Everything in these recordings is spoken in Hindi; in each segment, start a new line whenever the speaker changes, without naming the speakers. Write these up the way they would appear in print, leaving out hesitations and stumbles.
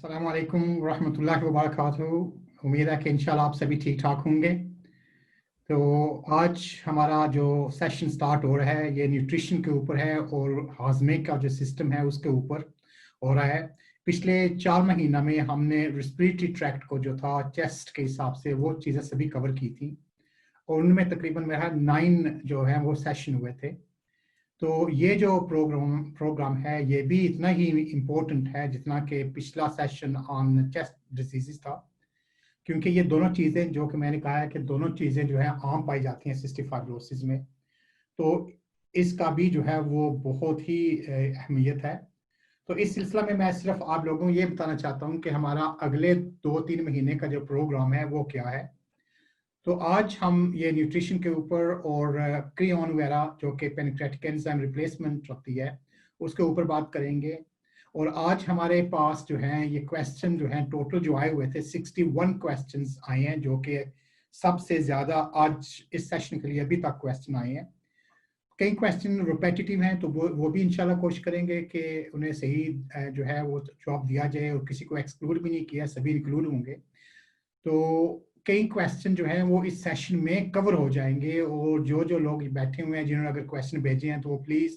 अस्सलाम वालेकुम रहमतुल्लाहि व बरकातहू। उम्मीद है कि इंशाल्लाह आप सभी ठीक ठाक होंगे। तो आज हमारा जो सेशन स्टार्ट हो रहा है ये न्यूट्रिशन के ऊपर है और हाजमे का जो सिस्टम है उसके ऊपर हो रहा है। पिछले 4 महीना में हमने रेस्पिरेटरी ट्रैक्ट को जो था चेस्ट के हिसाब से वो चीज़ें सभी कवर की थी और उनमें तकरीबन मेरा 9 जो है वो सेशन हुए थे। तो ये जो प्रोग्राम है ये भी इतना ही इम्पोर्टेंट है जितना कि पिछला सेशन ऑन चेस्ट डिजीजेस था, क्योंकि ये दोनों चीज़ें जो कि मैंने कहा है कि दोनों चीज़ें जो है आम पाई जाती हैं सिस्टिक फाइब्रोसिस में। तो इसका भी जो है वो बहुत ही अहमियत है। तो इस सिलसिला में मैं सिर्फ आप लोगों को ये बताना चाहता हूँ कि हमारा अगले 2-3 महीने का जो प्रोग्राम है वो क्या है। तो आज हम ये न्यूट्रिशन के ऊपर और क्रियोन वगैरह जो कि पेनक्रेटिक एंजाइम रिप्लेसमेंट होती है उसके ऊपर बात करेंगे। और आज हमारे पास जो है ये क्वेश्चन जो है टोटल जो आए हुए थे 61 क्वेश्चंस आए हैं, जो कि सबसे ज़्यादा आज इस सेशन के लिए अभी तक क्वेश्चन आए हैं। कई क्वेश्चन रिपेटिटिव हैं तो वो भी इंशाल्लाह कोशिश करेंगे कि उन्हें सही जो है वो जवाब दिया जाए और किसी को एक्सक्लूड भी नहीं किया, सभी इंक्लूड होंगे। तो कई क्वेश्चन जो है वो इस सेशन में कवर हो जाएंगे और जो लोग बैठे हुए हैं जिन्होंने अगर क्वेश्चन भेजे हैं तो वो प्लीज़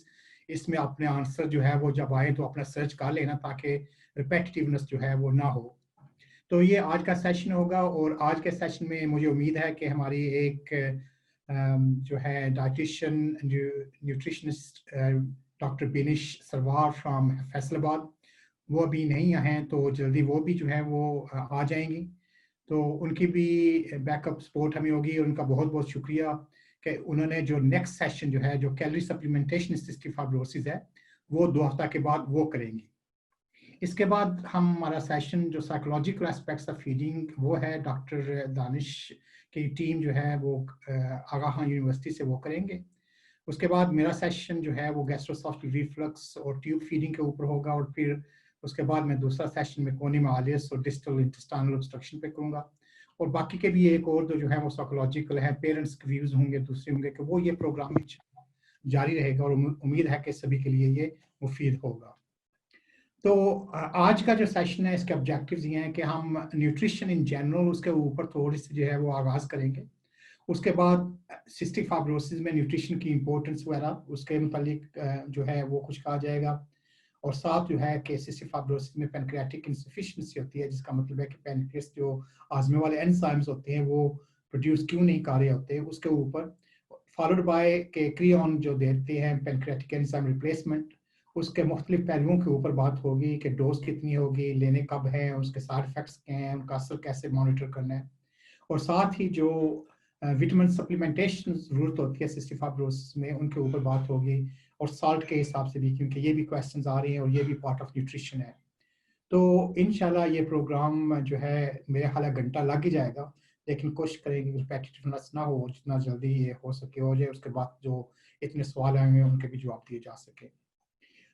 इसमें अपने आंसर जो है वो जब आए तो अपना सर्च कर लेना ताकि रिपेटिटिवनेस जो है वो ना हो। तो ये आज का सेशन होगा और आज के सेशन में मुझे उम्मीद है कि हमारी एक जो है dietitian nutritionist doctor बिनिश Sarwar from Faisalabad वो अभी नहीं हैं, तो जल्दी वो भी जो है वो आ जाएंगी। तो उनकी भी बैकअप सपोर्ट हमें होगी और उनका बहुत बहुत शुक्रिया कि उन्होंने जो नेक्स्ट सेशन जो है जो कैलोरी सप्लीमेंटेशन सिस्टिक फाइब्रोसिस है वो 2 हफ्ता के बाद वो करेंगी। इसके बाद हमारा सेशन जो साइकोलॉजिकल एस्पेक्ट्स ऑफ फीडिंग वो है डॉक्टर दानिश की टीम जो है वो आगा खान यूनिवर्सिटी से वो करेंगे। उसके बाद मेरा सेशन जो है वो गैस्ट्रोएसोफेजिक रिफ्लक्स और ट्यूब फीडिंग के ऊपर होगा और फिर उसके बाद मैं दूसरा सेशन में कोनी मालियस और डिस्टल इंटेस्टाइनल ऑब्स्ट्रक्शन पे करूँगा। और बाकी के भी एक और जो है वो साइकोलॉजिकल है, पेरेंट्स के व्यूज़ होंगे, दूसरे होंगे, कि वो ये प्रोग्राम जारी रहेगा और उम्मीद है कि सभी के लिए ये मुफीद होगा। तो आज का जो सेशन है इसके ऑब्जेक्टिव्स ये हैं कि हम न्यूट्रिशन इन जनरल उसके ऊपर थोड़ी सी जो है वो आगाज़ करेंगे। उसके बाद सिस्टिक फाइब्रोसिस में न्यूट्रिशन की इम्पोर्टेंस वगैरह उसके मुतालिक जो है वो कुछ कहा जाएगा। और साथ जो है कि सिस्टिक फाइब्रोसिस में पैनक्रियाटिक इंसफिशिएंसी होती है, जिसका मतलब है कि पैनक्रियास जो हाजमे वाले एंजाइम्स होते हैं वो प्रोड्यूस क्यों नहीं कर रहे होते, उसके ऊपर फॉलोड बाय के क्रियोन जो देते हैं पैनक्रियाटिक एंजाइम रिप्लेसमेंट, उसके मुख्तलिफ पहलुओं के ऊपर बात होगी कि डोज कितनी होगी, लेने कब है, उसके साइड इफेक्ट्स क्या हैं, उनका असर कैसे मॉनिटर करना है। और साथ ही जो विटामिन सप्लीमेंटेशन ज़रूरत होती है सिस्टिक फाइब्रोसिस में उनके ऊपर बात होगी और साल्ट के हिसाब से भी, क्योंकि ये भी क्वेश्चंस आ रहे हैं और ये भी पार्ट ऑफ न्यूट्रिशन है। तो इंशाल्लाह ये प्रोग्राम जो है मेरे ख्याल है घंटा लग ही जाएगा, लेकिन कोशिश करेंगे रिपीटेटिवनेस ना हो, जितना जल्दी ये हो सके हो जाए। उसके बाद जो इतने सवाल आए हैं उनके भी जवाब दिए जा सके।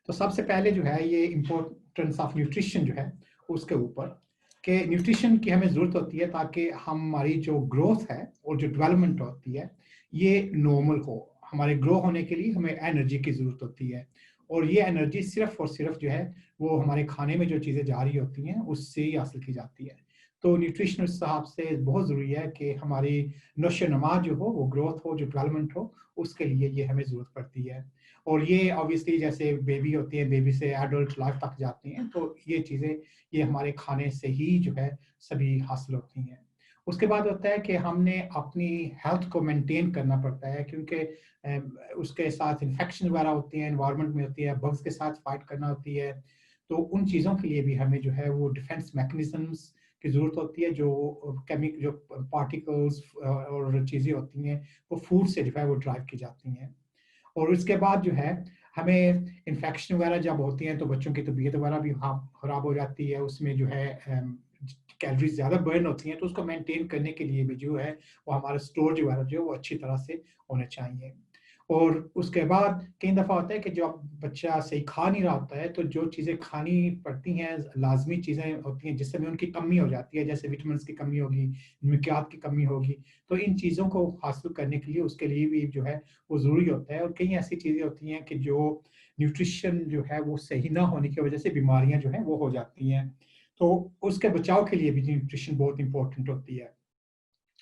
तो सबसे पहले जो है ये इम्पोर्टेंस ऑफ न्यूट्रिशन जो है उसके ऊपर कि न्यूट्रिशन की हमें ज़रूरत होती है ताकि हमारी जो ग्रोथ है और जो डेवलपमेंट होती है ये नॉर्मल हो। हमारे ग्रो होने के लिए हमें एनर्जी की ज़रूरत होती है और ये एनर्जी सिर्फ और सिर्फ जो है वो हमारे खाने में जो चीज़ें जा रही होती हैं उससे ही हासिल की जाती है। तो न्यूट्रिशन उस हिसाब से बहुत ज़रूरी है कि हमारी नशो नमा जो हो, वो ग्रोथ हो, जो डेवलपमेंट हो, उसके लिए ये हमें ज़रूरत पड़ती है। और ये ऑब्वियसली जैसे बेबी होती है, बेबी से एडल्ट लाइफ तक जाती हैं, तो ये चीज़ें ये हमारे खाने से ही जो है सभी हासिल होती हैं। उसके बाद होता है कि हमने अपनी हेल्थ को मेंटेन करना पड़ता है, क्योंकि उसके साथ इन्फेक्शन वगैरह होती हैं, एनवायरनमेंट में होती है, बग्स के साथ फाइट करना होती है। तो उन चीज़ों के लिए भी हमें जो है वो डिफेंस मैकेनिज्म्स की ज़रूरत होती है। जो पार्टिकल्स और चीज़ें होती हैं वो फूड से जो है वो ड्राइव की जाती हैं। और उसके बाद जो है हमें इन्फेक्शन वगैरह जब होती हैं तो बच्चों की तबीयत वगैरह भी ख़राब हो जाती है, उसमें जो है कैलोरीज ज़्यादा बर्न होती हैं, तो उसको मेंटेन करने के लिए भी जो है वो हमारा स्टोर जो है वो अच्छी तरह से होने चाहिए। और उसके बाद कई दफ़ा होता है कि जब बच्चा सही खा नहीं रहा होता है तो जो चीज़ें खानी पड़ती हैं, लाजमी चीज़ें होती हैं जिससे में उनकी कमी हो जाती है, जैसे विटामिन की कमी होगी, मिक्यात की कमी होगी। तो इन चीज़ों को हासिल करने के लिए उसके लिए भी जो है वो ज़रूरी होता है। और कई ऐसी चीज़ें होती हैं कि जो न्यूट्रिशन जो है वो सही ना होने की वजह से बीमारियां जो हैं वो हो जाती हैं। तो उसके बचाव के लिए भी न्यूट्रिशन बहुत इंपॉर्टेंट होती है।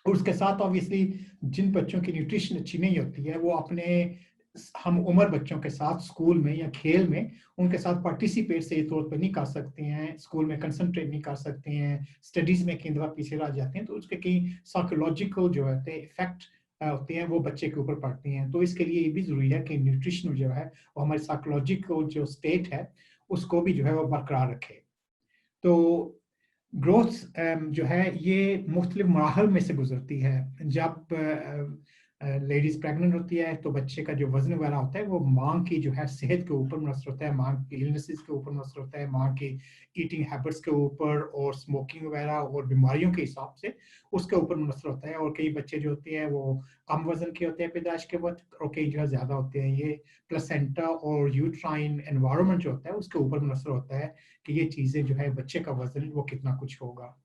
और उसके साथ ऑब्वियसली जिन बच्चों की न्यूट्रिशन अच्छी नहीं होती है, वो अपने हम उम्र बच्चों के साथ स्कूल में या खेल में उनके साथ पार्टिसिपेट सही तौर पर नहीं कर सकते हैं, स्कूल में कंसंट्रेट नहीं कर सकते हैं, स्टडीज में कई दफा पीछे रह जाते हैं, तो उसके कई साइकोलॉजिकल जो है इफेक्ट होते हैं वो बच्चे के ऊपर पड़ते हैं। तो इसके लिए ये भी जरूरी है कि न्यूट्रिशन जो है वो हमारी साइकोलॉजिकल जो स्टेट है उसको भी जो है वो बरकरार रखे। तो ग्रोथ जो है ये मुख्तलिफ मराहल में से गुजरती है। जब लेडीज प्रेग्नेंट होती है तो बच्चे का जो वजन वगैरह होता है वो माँ की जो है सेहत के ऊपर मुनसर होता है, माँ की इलनेसेस के ऊपर मुनसर होता है, माँ की ईटिंग हैबिट्स के ऊपर और स्मोकिंग वगैरह और बीमारियों के हिसाब से उसके ऊपर मुनसर होता है। और कई बच्चे जो होते हैं वो कम वजन के होते हैं पैदाइश के वक्त, और कई जो है ज्यादा होते हैं। ये प्लेसेंटा और यूट्राइन एनवायरनमेंट जो होता है उसके ऊपर मुनसर होता है कि ये चीजें जो है बच्चे का वजन वो कितना कुछ होगा,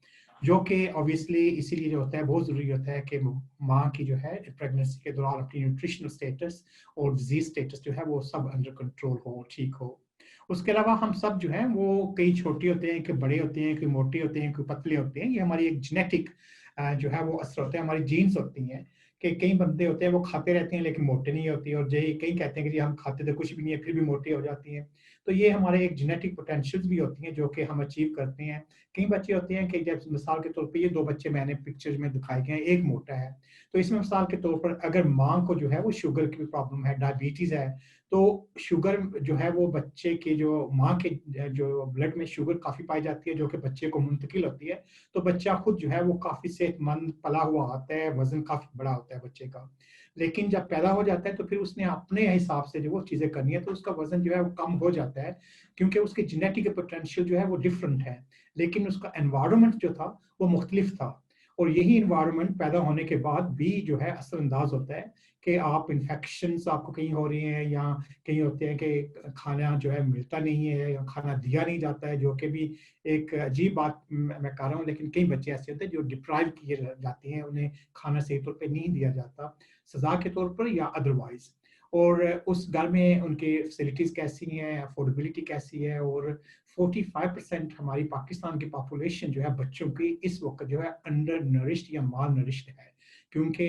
जो कि ऑब्वियसली इसीलिए जो होता है बहुत जरूरी होता है कि माँ की जो है प्रेगनेंसी के दौरान अपनी न्यूट्रिशनल स्टेटस और डिजीज स्टेटस जो है वो सब अंडर कंट्रोल हो, ठीक हो। उसके अलावा हम सब जो है वो कई छोटे होते हैं, कि बड़े होते हैं, कोई मोटे होते हैं, कोई पतले होते हैं, ये हमारी एक जेनेटिक जो है वो असर होता है, हमारी जीन्स होती हैं। कि कई बंदे होते हैं वो खाते रहते हैं लेकिन मोटे नहीं होते, और जो कई कहते हैं कि जी हम खाते तो कुछ भी नहीं है फिर भी मोटे हो जाती हैं। तो ये हमारे एक जेनेटिक पोटेंशियल्स भी होती हैं जो कि हम अचीव करते हैं। कई बच्चे होते हैं कि जब मिसाल के तौर पे ये दो बच्चे मैंने पिक्चर्स में दिखाए गए हैं, एक मोटा है, तो इसमें मिसाल के तौर पर अगर माँ को जो है वो शुगर की प्रॉब्लम है, डायबिटीज है, तो शुगर जो है वो बच्चे के जो माँ के जो ब्लड में शुगर काफी पाई जाती है जो कि बच्चे को मुंतकिल होती है। तो बच्चा खुद जो है वो काफी सेहतमंद पला हुआ आता है, वजन काफी बड़ा होता है बच्चे का। लेकिन जब पैदा हो जाता है तो फिर उसने अपने हिसाब से जो वो चीजें करनी है, तो उसका वजन जो है वो कम हो जाता है, क्योंकि उसकी जेनेटिक पोटेंशियल जो है वो डिफरेंट है, लेकिन उसका एनवायरनमेंट जो था वो मुख्तलिफ था। और यही इन्वायरमेंट पैदा होने के बाद भी जो है असरअंदाज होता है कि आप इन्फेक्शन आपको कहीं हो रही हैं, या कहीं होते हैं कि खाना जो है मिलता नहीं है या खाना दिया नहीं जाता है, जो कि भी एक अजीब बात मैं कह रहा हूँ, लेकिन कई बच्चे ऐसे होते हैं जो डिप्राइव किए जाते हैं, उन्हें खाना सही तौर पर नहीं दिया जाता सजा के तौर पर या अदरवाइज। और उस घर में उनकी फैसिलिटीज कैसी हैं, अफोर्डेबिलिटी कैसी है। और 45% हमारी पाकिस्तान की पॉपुलेशन जो है बच्चों की इस वक्त जो है अंडर नरिश्ड या माल नरिश्ड है, क्योंकि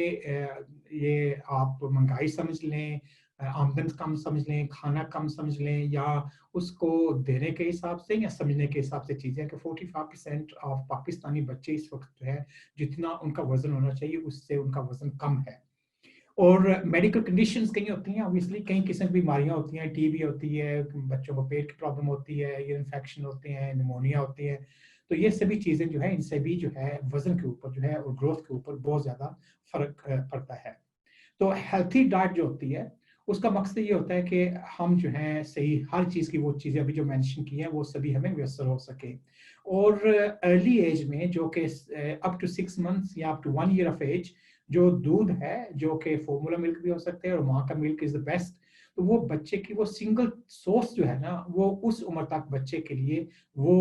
ये आप महंगाई समझ लें, आमदन कम समझ लें, खाना कम समझ लें, या उसको देने के हिसाब से या समझने के हिसाब से चीजें, कि 45% ऑफ पाकिस्तानी बच्चे इस वक्त जो है जितना उनका वजन होना चाहिए उससे उनका वजन कम है। और मेडिकल कंडीशंस कई होती हैं, ऑब्वियसली कई किस्म की बीमारियां होती हैं, टीबी होती है, बच्चों को पेट की प्रॉब्लम होती है, ये इन्फेक्शन होते हैं, निमोनिया होती है। तो ये सभी चीजें जो है इनसे भी जो है वजन के ऊपर जो है और ग्रोथ के ऊपर बहुत ज्यादा फर्क पड़ता है। तो हेल्थी डाइट जो होती है उसका मकसद ये होता है कि हम जो है सही हर चीज की वो चीजें अभी जो मेंशन की हैं वो सभी हमें व्यसर हो सके। और अर्ली एज में जो कि अप टू 6 मंथ्स या up to 1 year of age जो दूध है, जो कि फॉर्मूला मिल्क भी हो सकते हैं और माँ का मिल्क इज द बेस्ट, तो वो बच्चे की वो सिंगल सोर्स जो है ना वो उस उम्र तक बच्चे के लिए वो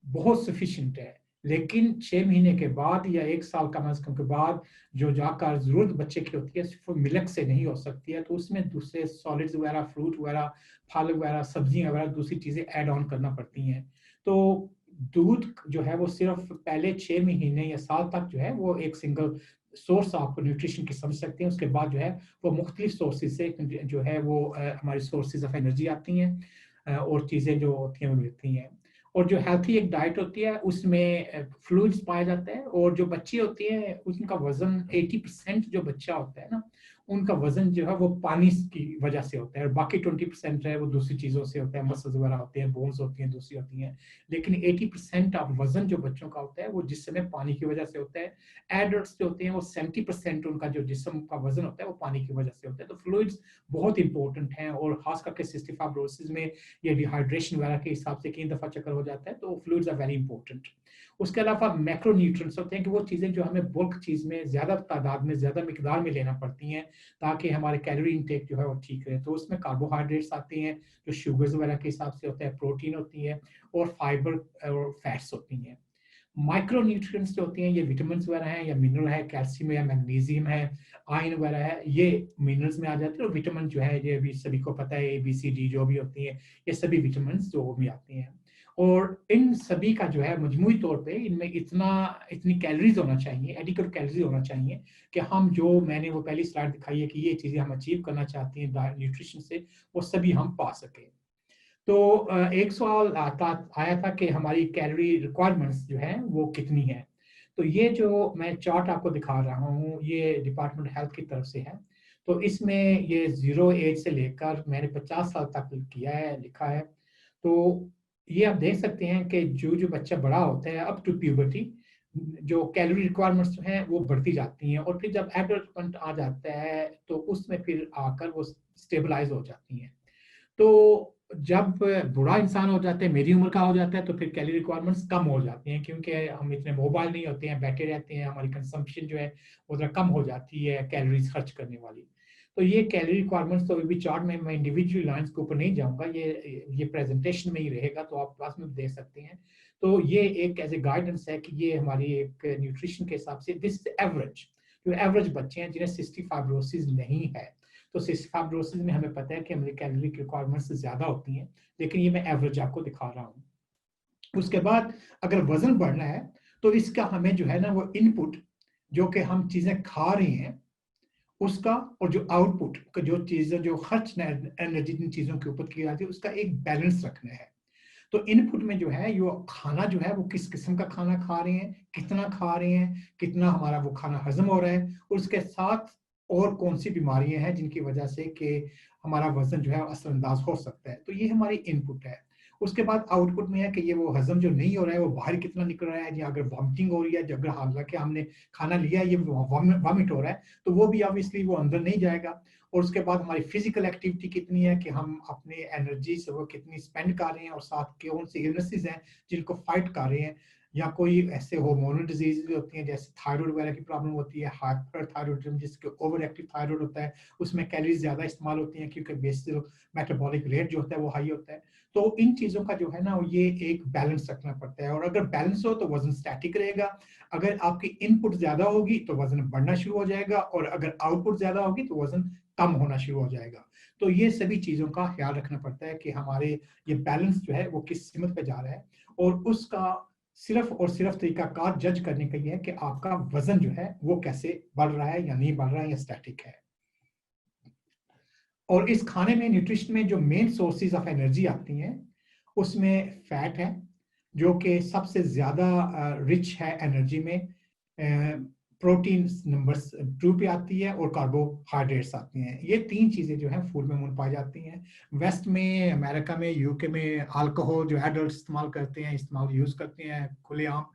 बहुत सफिशिएंट है। लेकिन 6 महीने के बाद या 1 साल कम अज कम के बाद जो जाकर जरूरत बच्चे की होती है सिर्फ मिल्क से नहीं हो सकती है, तो उसमें दूसरे सॉलिड्स वगैरह, फ्रूट वगैरह, फल वगैरह, सब्जियां वगैरह, दूसरी चीजें ऐड ऑन करना पड़ती हैं। तो दूध जो है वो सिर्फ पहले 6 महीने या साल तक जो है वो एक सिंगल सोर्स आपको न्यूट्रिशन की समझ सकते हैं। उसके बाद जो है वो मुख्तलिफ सोर्सेज से जो है वो हमारी सोर्सेज ऑफ एनर्जी आती हैं और चीज़ें जो होती हैं वो मिलती हैं। और जो हेल्थी एक डाइट होती है उसमें फ्लूइड्स पाए जाते हैं, और जो बच्चे होती हैं उनका वजन 80% जो बच्चा होता है ना उनका वजन जो है वो पानी की वजह से होता है, और बाकी 20% है वो दूसरी चीजों से होता है, मसल्स वगैरह होते हैं, बोन्स होती हैं, दूसरी होती हैं। लेकिन 80% ऑफ वजन जो बच्चों का होता है वो जिस्म में पानी की वजह से होता है। एडल्ट्स जो होते हैं वो 70% उनका जो जिस्म का वजन होता है वो पानी की वजह से होता है। तो फ्लूइड्स बहुत इंपॉर्टेंट हैं, और खास करके सिस्टिक फाइब्रोसिस में ये डिहाइड्रेशन वगैरह के हिसाब से कई दफा चक्कर हो जाता है, तो फ्लूइड्स आर वेरी इंपॉर्टेंट। उसके अलावा मैक्रो न्यूट्रिएंट्स होते हैं कि वो चीजें जो हमें बल्क चीज में ज्यादा तादाद में ज्यादा मिकदार में लेना पड़ती हैं ताकि हमारे कैलोरी इनटेक जो है वो ठीक रहे। तो उसमें कार्बोहाइड्रेट्स आते हैं जो शुगर्स वगैरह के हिसाब से होता है, प्रोटीन होती है, और फाइबर और फैट्स होती हैं। माइक्रो न्यूट्रिएंट्स जो होती हैं ये विटामिन वगैरह हैं या मिनरल है, कैल्शियम है, मैग्नीशियम है, आयरन वगैरह है, ये मिनरल्स में आ जाते हैं। और विटामिन जो है ये भी सभी को पता है, ए बी सी डी जो भी होती है ये सभी विटामिन जो भी आती हैं। और इन सभी का जो है मजमूई तौर पे इनमें इतनी कैलोरीज होना चाहिए, एडिक्वेट कैलोरीज होना चाहिए कि हम जो मैंने वो पहली स्लाइड दिखाई है कि ये चीज़ें हम अचीव करना चाहते हैं न्यूट्रिशन से, वो सभी हम पा सकें। तो एक सवाल आया था कि हमारी कैलोरी रिक्वायरमेंट्स जो है वो कितनी है। तो ये जो मैं चार्ट आपको दिखा रहा हूँ ये डिपार्टमेंट हेल्थ की तरफ से है। तो इसमें ये 0 एज से लेकर मैंने 50 साल तक किया है, लिखा है। तो ये आप देख सकते हैं कि जो बच्चा बड़ा होता है अप टू प्यूबर्टी, जो कैलोरी रिक्वायरमेंट्स जो हैं वो बढ़ती जाती हैं, और फिर जब एडल्टमेंट आ जाता है तो उसमें फिर आकर वो स्टेबलाइज हो जाती हैं। तो जब बूढ़ा इंसान हो जाता है, मेरी उम्र का हो जाता है, तो फिर कैलोरी रिक्वायरमेंट्स कम हो जाती हैं, क्योंकि हम इतने मोबाइल नहीं होते हैं, बैठे रहते हैं, हमारी कंजम्पशन जो है वो जरा कम हो जाती है कैलोरीज खर्च करने वाली। तो ये कैलोरी रिक्वायरमेंट्स तो अभी चार्ट में मैं इंडिविजुअल लाइंस के ऊपर नहीं जाऊंगा, ये प्रेजेंटेशन में ही रहेगा, तो आप क्लास में देख सकते हैं। तो ये एक एज ए गाइडेंस है कि ये हमारी एक न्यूट्रिशन के हिसाब से दिस एवरेज, जो एवरेज बच्चे हैं जिन्हें सिस्टिक फाइब्रोसिस नहीं है। तो सिस्टिक फाइब्रोसिस में हमें पता है कि हमारी कैलोरी की रिक्वायरमेंट्स ज्यादा होती हैं, लेकिन ये मैं एवरेज आपको दिखा रहा हूँ। उसके बाद अगर वजन बढ़ना है तो इसका हमें जो है ना वो इनपुट, जो कि हम चीजें खा रहे हैं उसका, और जो आउटपुट जो चीजें जो खर्च एनर्जी जिन चीजों के ऊपर की जाती है उसका एक बैलेंस रखना है। तो इनपुट में जो है यो खाना जो है वो किस किस्म का खाना खा रहे हैं, कितना खा रहे हैं, कितना हमारा वो खाना हजम हो रहा है, और उसके साथ और कौन सी बीमारियां हैं जिनकी वजह से कि हमारा वजन जो है असरअंदाज हो सकता है। तो ये हमारी इनपुट है। उसके बाद आउटपुट में है कि ये वो हजम जो नहीं हो रहा है वो बाहर कितना निकल रहा है, या अगर वॉमिटिंग हो रही है, अगर हालांकि हमने खाना लिया है ये वॉमिट हो रहा है, तो वो भी ऑब्वियसली वो अंदर नहीं जाएगा। और उसके बाद हमारी फिजिकल एक्टिविटी कितनी है कि हम अपने एनर्जी से वो कितनी स्पेंड कर रहे हैं, और साथ कौन सी इलनेसेस हैं जिनको फाइट कर रहे हैं, या कोई ऐसे हार्मोनल डिजीज भी होती हैं जैसे थायराइड वगैरह की प्रॉब्लम होती है, हाइपरथायरॉयडिज्म जिसके ओवर एक्टिव थायराइड होता है, उसमें कैलोरीज ज्यादा इस्तेमाल होती हैं क्योंकि बेसिल मेटाबॉलिक रेट जो होता है वो हाई होता है। तो इन चीजों का जो है ना ये एक बैलेंस रखना पड़ता है, और अगर बैलेंस हो तो वजन स्टैटिक रहेगा। अगर आपकी इनपुट ज्यादा होगी तो वजन बढ़ना शुरू हो जाएगा, और अगर आउटपुट ज्यादा होगी तो वजन कम होना शुरू हो जाएगा। तो ये सभी चीजों का ख्याल रखना पड़ता है कि हमारे ये बैलेंस जो है वो किस सीमत पे जा रहा है, और उसका सिर्फ और सिर्फ तरीकाकार जज करने का ये है कि आपका वजन जो है वो कैसे बढ़ रहा है या नहीं बढ़ रहा है या स्टैटिक है। और इस खाने में न्यूट्रिशन में जो मेन सोर्सेज ऑफ एनर्जी आती हैं उसमें फैट है, जो कि सबसे ज्यादा रिच है एनर्जी में। प्रोटीन नंबर 2 पे आती है, और कार्बोहाइड्रेट्स आती हैं। ये तीन चीजें जो है फूड में मूल पाई जाती हैं। वेस्ट में, अमेरिका में, यूके में अल्कोहल जो एडल्ट इस्तेमाल करते हैं, इस्तेमाल यूज करते हैं खुलेआम,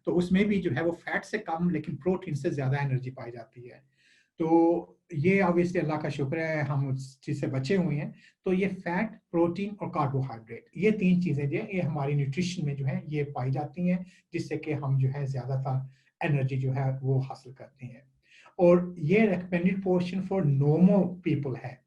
तो उसमें भी जो है वो फैट से कम लेकिन प्रोटीन से ज्यादा एनर्जी पाई जाती है। तो ये ऑब्वियसली अल्लाह का शुक्र है हम उस चीज से बचे हुए हैं। तो ये फैट, प्रोटीन और कार्बोहाइड्रेट, ये तीन चीजें जो है ये हमारी न्यूट्रिशन में जो है ये पाई जाती हैं, जिससे कि हम जो है ज्यादातर एनर्जी जो है वो हासिल करते हैं। और ये recommended portion for normal people है,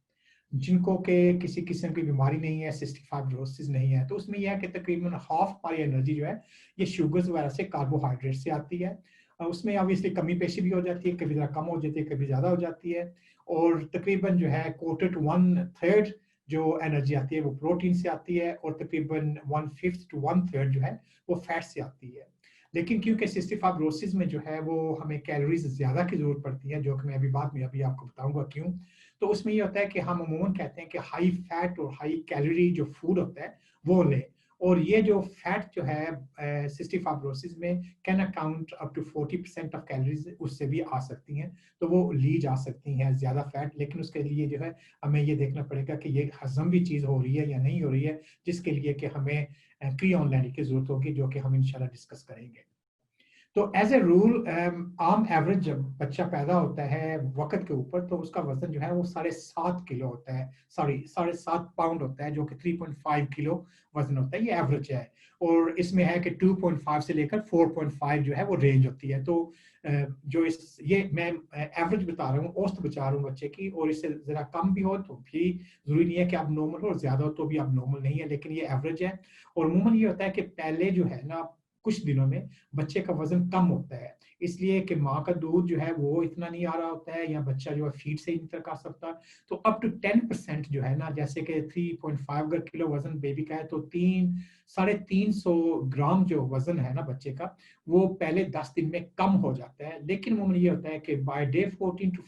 जिनको के किसी किस्म की बीमारी नहीं है, सिस्टिक फाइब्रोसिस नहीं है। तो उसमें यह है कि तकरीबन हाफ हमारी एनर्जी जो है ये शुगर्स वगैरह से, कार्बोहाइड्रेट से आती है। उसमें ऑब्वियसली कमी पेशी भी हो जाती है, कभी ज़रा कम हो जाती है, कभी ज़्यादा हो जाती है। और तकरीबन जो है क्वार्टर टू 1/3 जो एनर्जी आती है वो प्रोटीन से आती है, और तकरीबन 1/5 to 1/3 जो है वो फैट से आती है। लेकिन क्योंकि सिस्टिक फाइब्रोसिस में जो है वो हमें कैलोरीज ज्यादा की जरूरत पड़ती है, जो कि मैं अभी बाद में अभी आपको बताऊंगा क्यों। तो उसमें ये होता है कि हम अमूमन कहते हैं कि हाई फैट और हाई कैलोरी जो फूड होता है वो लें। और ये जो फैट जो है सिस्टिक फाइब्रोसिस में can account up to 40% of calories उससे भी आ सकती हैं, तो वो ली जा सकती हैं ज्यादा फैट। लेकिन उसके लिए जो है हमें ये देखना पड़ेगा कि ये हजम भी चीज हो रही है या नहीं हो रही है, जिसके लिए कि हमें क्रियोन लेने की जरूरत होगी, जो कि हम इंशाल्लाह डिस्कस करेंगे। तो एज ए रूल आम एवरेज जब बच्चा पैदा होता है वक्त के ऊपर, तो उसका वजन जो है वो 7.5 किलो होता है, सॉरी 7.5 पाउंड होता है, जो कि 3.5 किलो वजन होता है, ये एवरेज है। और इसमें है कि 2.5 से लेकर 4.5 जो है वो रेंज होती है। तो जो इस ये मैं एवरेज बता रहा हूँ, औसत बता रहा हूँ बच्चे की, और इससे जरा कम भी हो तो भी जरूरी नहीं है कि आप नॉर्मल हो, और ज्यादा हो तो भी आप नॉर्मल नहीं है, लेकिन ये एवरेज है। और अमूमन ये होता है कि पहले जो है ना कुछ दिनों में बच्चे का वजन कम होता है, इसलिए कि माँ का दूध जो है वो इतना नहीं आ रहा होता है, या बच्चा जो है फीड से नहीं कर सकता। तो अप टू 10% जो है ना, जैसे कि 3.5 अगर किलो वजन बेबी का है, तो 300-350 ग्राम जो वजन है ना बच्चे का, वो पहले 10 दिन में कम हो जाता है। लेकिन वो ये होता है कि बाय डे 14 टू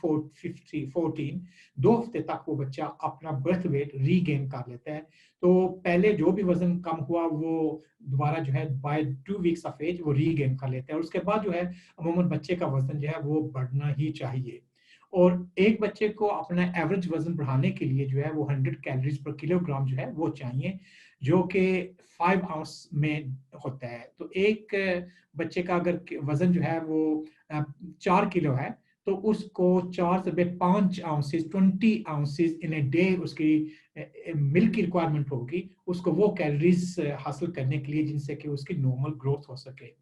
14 2 हफ्ते तक वो बच्चा अपना बर्थ वेट रीगेन कर लेता है। तो पहले जो भी वजन कम हुआ वो दोबारा जो है बाय 2 वीक्स ऑफ एज वो रीगेन कर लेते हैं, और उसके बाद जो है अमूमन बच्चे का वजन जो है वो बढ़ना ही चाहिए। और एक बच्चे को अपना एवरेज वजन बढ़ाने के लिए जो है वो 100 कैलोरीज पर किलोग्राम जो है वो चाहिए, जो कि 5 आउंस में होता है। तो एक बच्चे का अगर वजन जो है वो 4 किलो है, तो उसको 4 से 5 ounces 20 ounces in a day उसकी मिल्क की रिक्वायरमेंट होगी, उसको वो कैलोरीज हासिल करने के लिए जिनसे कि उसकी नॉर्मल ग्रोथ हो सके।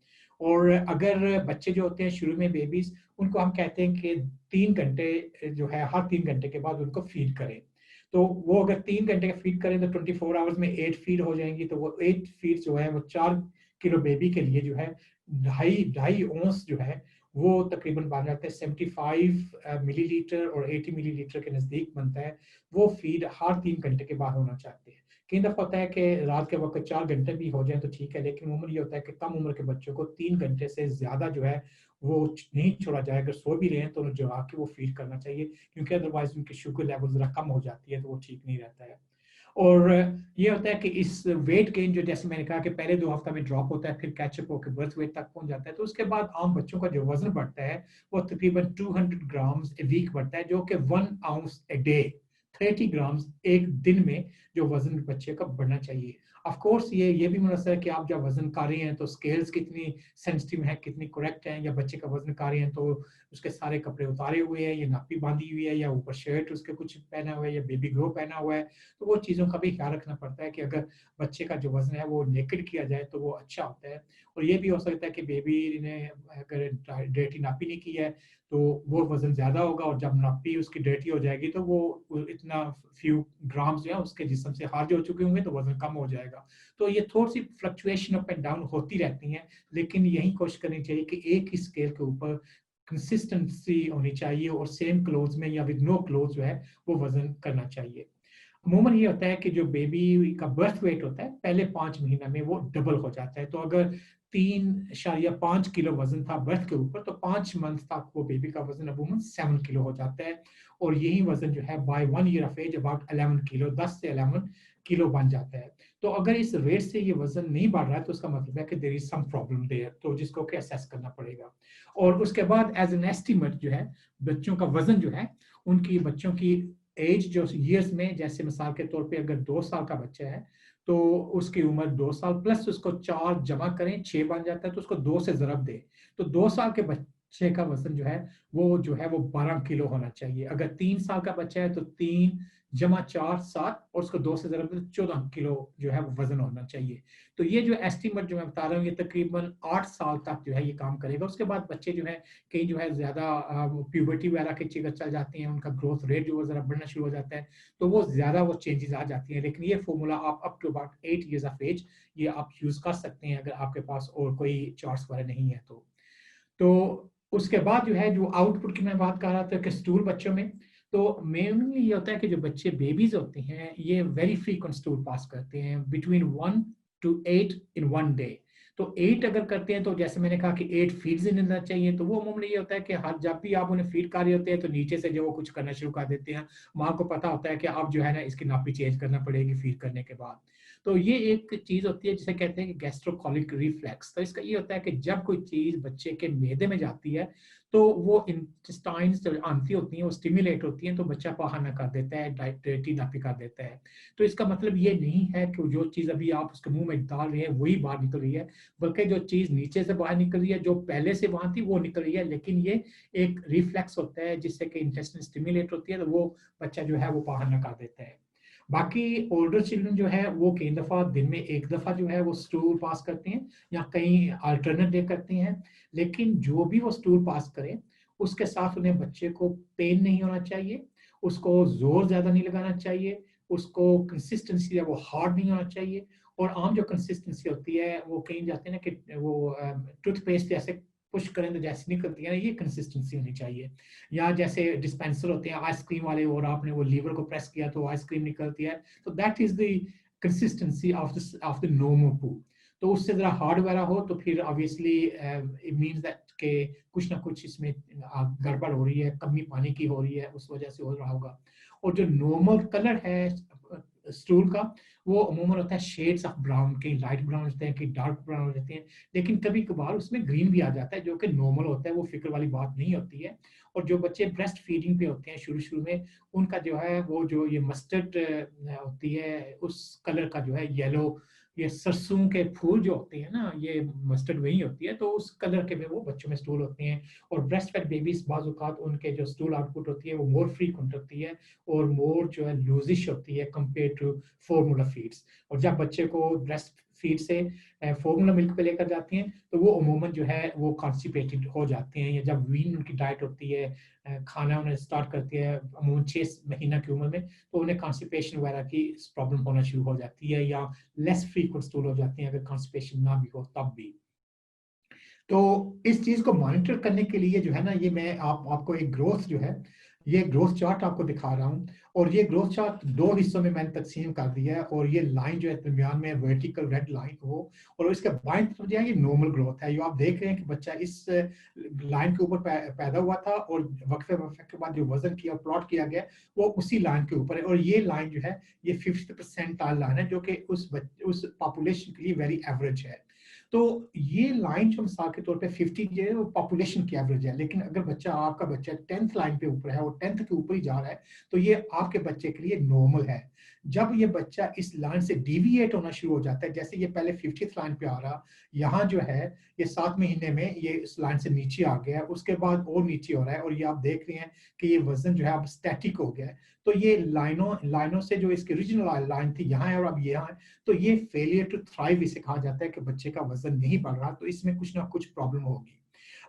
और अगर बच्चे जो होते हैं शुरू में बेबीज, उनको हम कहते हैं कि 3 घंटे जो है हर 3 घंटे के बाद उनको फीड करें। तो वो अगर 3 घंटे का फीड करें तो 24 आवर्स में 8 फीड हो जाएंगी। तो वो 8 फीड जो है वो 4 किलो बेबी के लिए जो है 2.5 औंस जो है वो तकरीबन बन जाते हैं 75 मिलीलीटर और 80 मिलीलीटर के नजदीक बनता है। वो फीड हर 3 घंटे के बाद होना चाहते हैं। कई दफा होता है कि रात के वक्त 4 घंटे भी हो जाए तो ठीक है, लेकिन उम्र ये होता है कि कम उम्र के बच्चों को 3 घंटे से ज्यादा जो है वो नहीं छोड़ा जाए। अगर सो भी रहे हैं तो उन्हें जगा के वो फीड करना चाहिए, क्योंकि अदरवाइज उनकी शुगर लेवल जरा कम हो जाती है, तो वो ठीक नहीं रहता है। और ये होता है कि इस वेट गेन जो जैसे मैंने कहा कि पहले 2 हफ्ता में ड्रॉप होता है, फिर कैचअप होकर बर्थ वेट तक पहुंच जाता है। तो उसके बाद आम बच्चों का जो वजन बढ़ता है वो तकरीबन 200 ग्राम्स ए वीक बढ़ता है, जो कि 1 आउंस ए डे, 30 ग्राम्स एक दिन में जो वजन बच्चे का बढ़ना चाहिए। ऑफ कोर्स ये भी मुनसर है कि आप जब वजन कर रहे हैं तो स्केल्स कितनी सेंसिटिव है, कितनी करेक्ट है, या बच्चे का वजन कर रहे हैं तो उसके सारे कपड़े उतारे हुए हैं, या नापी बांधी हुई है, या ऊपर शर्ट उसके कुछ पहना हुआ है, या बेबी ग्रो पहना हुआ है। तो वो चीज़ों का भी ख्याल रखना पड़ता है कि अगर बच्चे का जो वजन है वो नेकेड किया जाए तो वो अच्छा होता है। और ये भी हो सकता है कि बेबी ने अगर डायरेक्टली नापी नहीं की है तो वो वजन ज्यादा होगा, और जब नापी उसकी डायरेक्टली हो जाएगी तो वो इतना फ्यू ग्राम्स जो है उसके जिस्म से खारिज हो चुके होंगे, तो वजन कम हो जाएगा। तो ये थोड़ी सी फ्लक्चुएशन अप एंड डाउन होती रहती हैं, लेकिन यही कोशिश करनी चाहिए कि एक ही स्केल के ऊपर कंसिस्टेंसी होनी चाहिए, और सेम क्लोथ में या विद नो क्लोथ जो है वो वजन करना चाहिए। अमूमन ये होता है कि जो बेबी का बर्थ वेट होता है पहले 5 महीने में वो डबल हो जाता है। तो अगर 3.5 किलो वजन था बर्थ के ऊपर, तो 5 मंथ तक वो बेबी का वजन अमूमन 7 किलो हो जाता है। और यही वजन जो है by 1 year of age about 11 kilo, 10 से 11 किलो बन जाता है। तो अगर इस रेट से ये वजन नहीं बढ़ रहा है तो उसका मतलब है कि there is some problem there, तो जिसको कि असेस करना पड़ेगा। और उसके बाद एज एन एस्टिमेट जो है बच्चों का वजन जो है, उनकी बच्चों की एज जो ईयर्स में, जैसे मिसाल के तौर पे अगर 2 साल का बच्चा है तो उसकी उम्र 2 साल प्लस उसको 4 जमा करें 6 बन जाता है, तो उसको 2 से जरब दे। तो 2 साल के बच्चे का वजन जो है वो 12 किलो होना चाहिए। अगर 3 साल का बच्चा है तो 3 × 4 7, और उसको 2 से जरब दे 14 किलो जो है वो वजन होना चाहिए। तो ये जो एस्टिमेट जो मैं बता रहा हूँ ये तकरीबन 8 साल तक जो है ये काम करेगा। उसके बाद बच्चे जो है कई जो है ज्यादा प्यूबर्टी वगैरह की चीजें चल जाती हैं, उनका ग्रोथ रेट जो है जरा बढ़ना शुरू हो जाता है, तो वो ज्यादा वो चेंजेस आ जाती हैं। लेकिन ये फॉर्मूला आप up to about 8 years of age ये आप यूज कर सकते हैं, अगर आपके पास और कोई चार्ट्स वगैरह नहीं है तो उसके बाद जो है जो आउटपुट की मैं बात कर रहा था कि स्टूल बच्चों में, तो मेनली ये होता है कि जो बच्चे बेबीज होते हैं ये वेरी फ्रीक्वेंट स्टूल पास करते हैं बिटवीन 1 to 8 इन 1 डे। तो 8 अगर करते हैं तो जैसे मैंने कहा कि 8 फीड्स लेना चाहिए, तो वो मामूली ये होता है कि हर जब भी आप उन्हें फीड कर रहे होते हैं तो नीचे से जो वो कुछ करना शुरू कर देते हैं। माँ को पता होता है कि अब जो है ना इसकी नापी चेंज करना पड़ेगी फीड करने के बाद। तो ये एक चीज होती है जिसे कहते हैं कि गैस्ट्रोकोलिक रिफ्लेक्स। तो इसका ये होता है कि जब कोई चीज बच्चे के मैदे में जाती है तो वो इंटेस्टाइन्स जो आंती होती हैं वो स्टिमुलेट होती हैं, तो बच्चा पहाना कर देता है, डायरेक्टली नापी कर देता है। तो इसका मतलब ये नहीं है कि जो चीज अभी आप उसके मुंह में डाल रहे हैं वही बाहर निकल रही है, बल्कि जो चीज नीचे से बाहर निकल रही है जो पहले से वहां थी वो निकल रही है। लेकिन ये एक रिफ्लेक्स होता है जिससे कि इंटेस्टाइन स्टिमुलेट होती है, तो वो बच्चा जो है वो पहाना कर देता है। बाकी ओल्डर चिल्ड्रन जो है वो कई दफा दिन में एक दफा जो है वो स्टूल पास करते हैं, या कहीं अल्टरनेट डे करते हैं। लेकिन जो भी वो स्टूल पास करें उसके साथ उन्हें बच्चे को पेन नहीं होना चाहिए, उसको जोर ज्यादा नहीं लगाना चाहिए, उसको कंसिस्टेंसी है वो हार्ड नहीं होना चाहिए, और आम जो कंसिस्टेंसी होती है वो कहीं जाते हैं ना कि वो टूथपेस्ट जैसे पुश करें तो जैसे निकलती है ना, ये कंसिस्टेंसी होनी चाहिए। या जैसे डिस्पेंसर होते हैं आइसक्रीम वाले और आपने वो लीवर को प्रेस किया तो आइसक्रीम निकलती है, तो that is the consistency of the normal पू। तो उससे जरा हार्ड वगैरह हो तो फिर ऑब्वियसली इट मींस दैट के कुछ ना कुछ इसमें गड़बड़ हो रही है, कमी पानी की हो रही है, उस वजह से हो रहा होगा। और जो नॉर्मल कलर है स्टूल का, वो अमूमन होता है शेड्स ऑफ ब्राउन, कहीं लाइट ब्राउन होते हैं, कहीं डार्क ब्राउन होते हैं, लेकिन कभी कभार उसमें ग्रीन भी आ जाता है जो कि नॉर्मल होता है, वो फिक्र वाली बात नहीं होती है। और जो बच्चे ब्रेस्ट फीडिंग पे होते हैं शुरू शुरू में, उनका जो है वो जो ये मस्टर्ड होती है उस कलर का जो है येलो, ये सरसों के फूल जो होते हैं ना, ये मस्टर्ड वही होती है, तो उस कलर के में वो बच्चों में स्टूल होते हैं। और ब्रेस्ट फेड बेबीज बाज़ औक़ात उनके जो स्टूल आउटपुट होती है वो मोर फ्रीक्वेंट होती है और मोर जो है लूजिश होती है कंपेयर टू फॉर्मूला फीड्स। और जब बच्चे को ब्रेस्ट फीड से फॉर्मूला मिल्क पे लेकर जाती हैं तो वो अमूमन जो है वो कॉन्स्टिपेटेड हो जाते हैं, या जब वीन उनकी डाइट होती है, खाना उन्हें स्टार्ट करती है अमूमन 6 महीना की उम्र में, तो उन्हें कॉन्स्टिपेशन वगैरह की प्रॉब्लम होना शुरू हो जाती है, या लेस फ्रीक्वेंट स्टूल हो जाती हैं अगर कॉन्स्टिपेशन ना भी हो तब भी। तो इस चीज को मॉनिटर करने के लिए जो है ना, ये मैं आपको एक ग्रोथ जो है, ये ग्रोथ चार्ट आपको दिखा रहा हूँ। और ये ग्रोथ चार्ट 2 हिस्सों में मैंने तकसीम कर दिया है, और ये लाइन जो है दरमियान में वर्टिकल रेड लाइन हो, और इसके बाएं तरफ जो है ये नॉर्मल ग्रोथ है। जो आप देख रहे हैं कि बच्चा इस लाइन के ऊपर पैदा हुआ था, और वक्फे वक्फे के बाद जो वजन किया प्लॉट किया गया वो उसी लाइन के ऊपर है। और ये लाइन जो है ये 50th परसेंटाइल लाइन है, जो कि उस पॉपुलेशन के लिए वेरी एवरेज है। तो ये लाइन जो मिसाल के तौर पे 50 जो है वो पॉपुलेशन की एवरेज है, लेकिन अगर बच्चा आपका बच्चा 10th लाइन पे ऊपर है और 10th के ऊपर ही जा रहा है तो ये आपके बच्चे के लिए नॉर्मल है। जब ये बच्चा इस लाइन से डिविएट होना शुरू हो जाता है, जैसे ये पहले 50th लाइन पे आ रहा, यहाँ जो है ये 7 महीने में ये इस लाइन से नीचे आ गया है, उसके बाद और नीचे हो रहा है, और ये आप देख रहे हैं कि ये वजन जो है अब स्टैटिक हो गया है। तो ये लाइनों से जो इसकी ओरिजिनल लाइन थी यहाँ है और अब यहाँ है, तो ये फेलियर टू थ्राइव इसे कहा जाता है कि बच्चे का वजन नहीं बढ़ रहा, तो इसमें कुछ ना कुछ प्रॉब्लम होगी।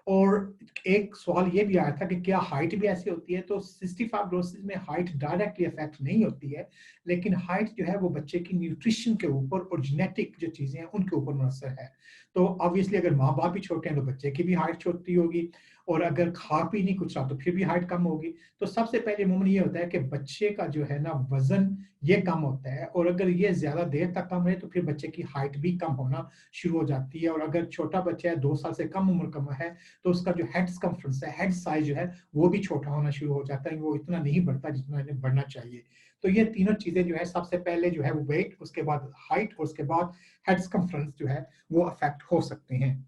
और एक सवाल ये भी आया था कि क्या हाइट भी ऐसी होती है, तो सिस्टिक फाइब्रोसिस में हाइट डायरेक्टली अफेक्ट नहीं होती है, लेकिन हाइट जो है वो बच्चे की न्यूट्रिशन के ऊपर और जेनेटिक जो चीजें हैं उनके ऊपर मुनसर है। तो ऑब्वियसली अगर माँ बाप भी छोटे हैं तो बच्चे की भी हाइट छोटी होगी, और अगर खा पी नहीं कुछ रहा तो फिर भी हाइट कम होगी। तो सबसे पहले अमूमन ये होता है कि बच्चे का जो है ना वजन ये कम होता है, और अगर ये ज्यादा देर तक कम रहे तो फिर बच्चे की हाइट भी कम होना शुरू हो जाती है। और अगर छोटा बच्चा है 2 साल से कम उम्र का है तो उसका जो हेड सर्कम्फ्रेंस है, हेड साइज जो है वो भी छोटा होना शुरू हो जाता है, वो इतना नहीं बढ़ता जितना इन्हें बढ़ना चाहिए। तो ये तीनों चीजें जो है, सबसे पहले जो है वो वेट, उसके बाद हाइट, और उसके बाद हेड सर्कम्फ्रेंस जो है वो अफेक्ट हो सकते हैं।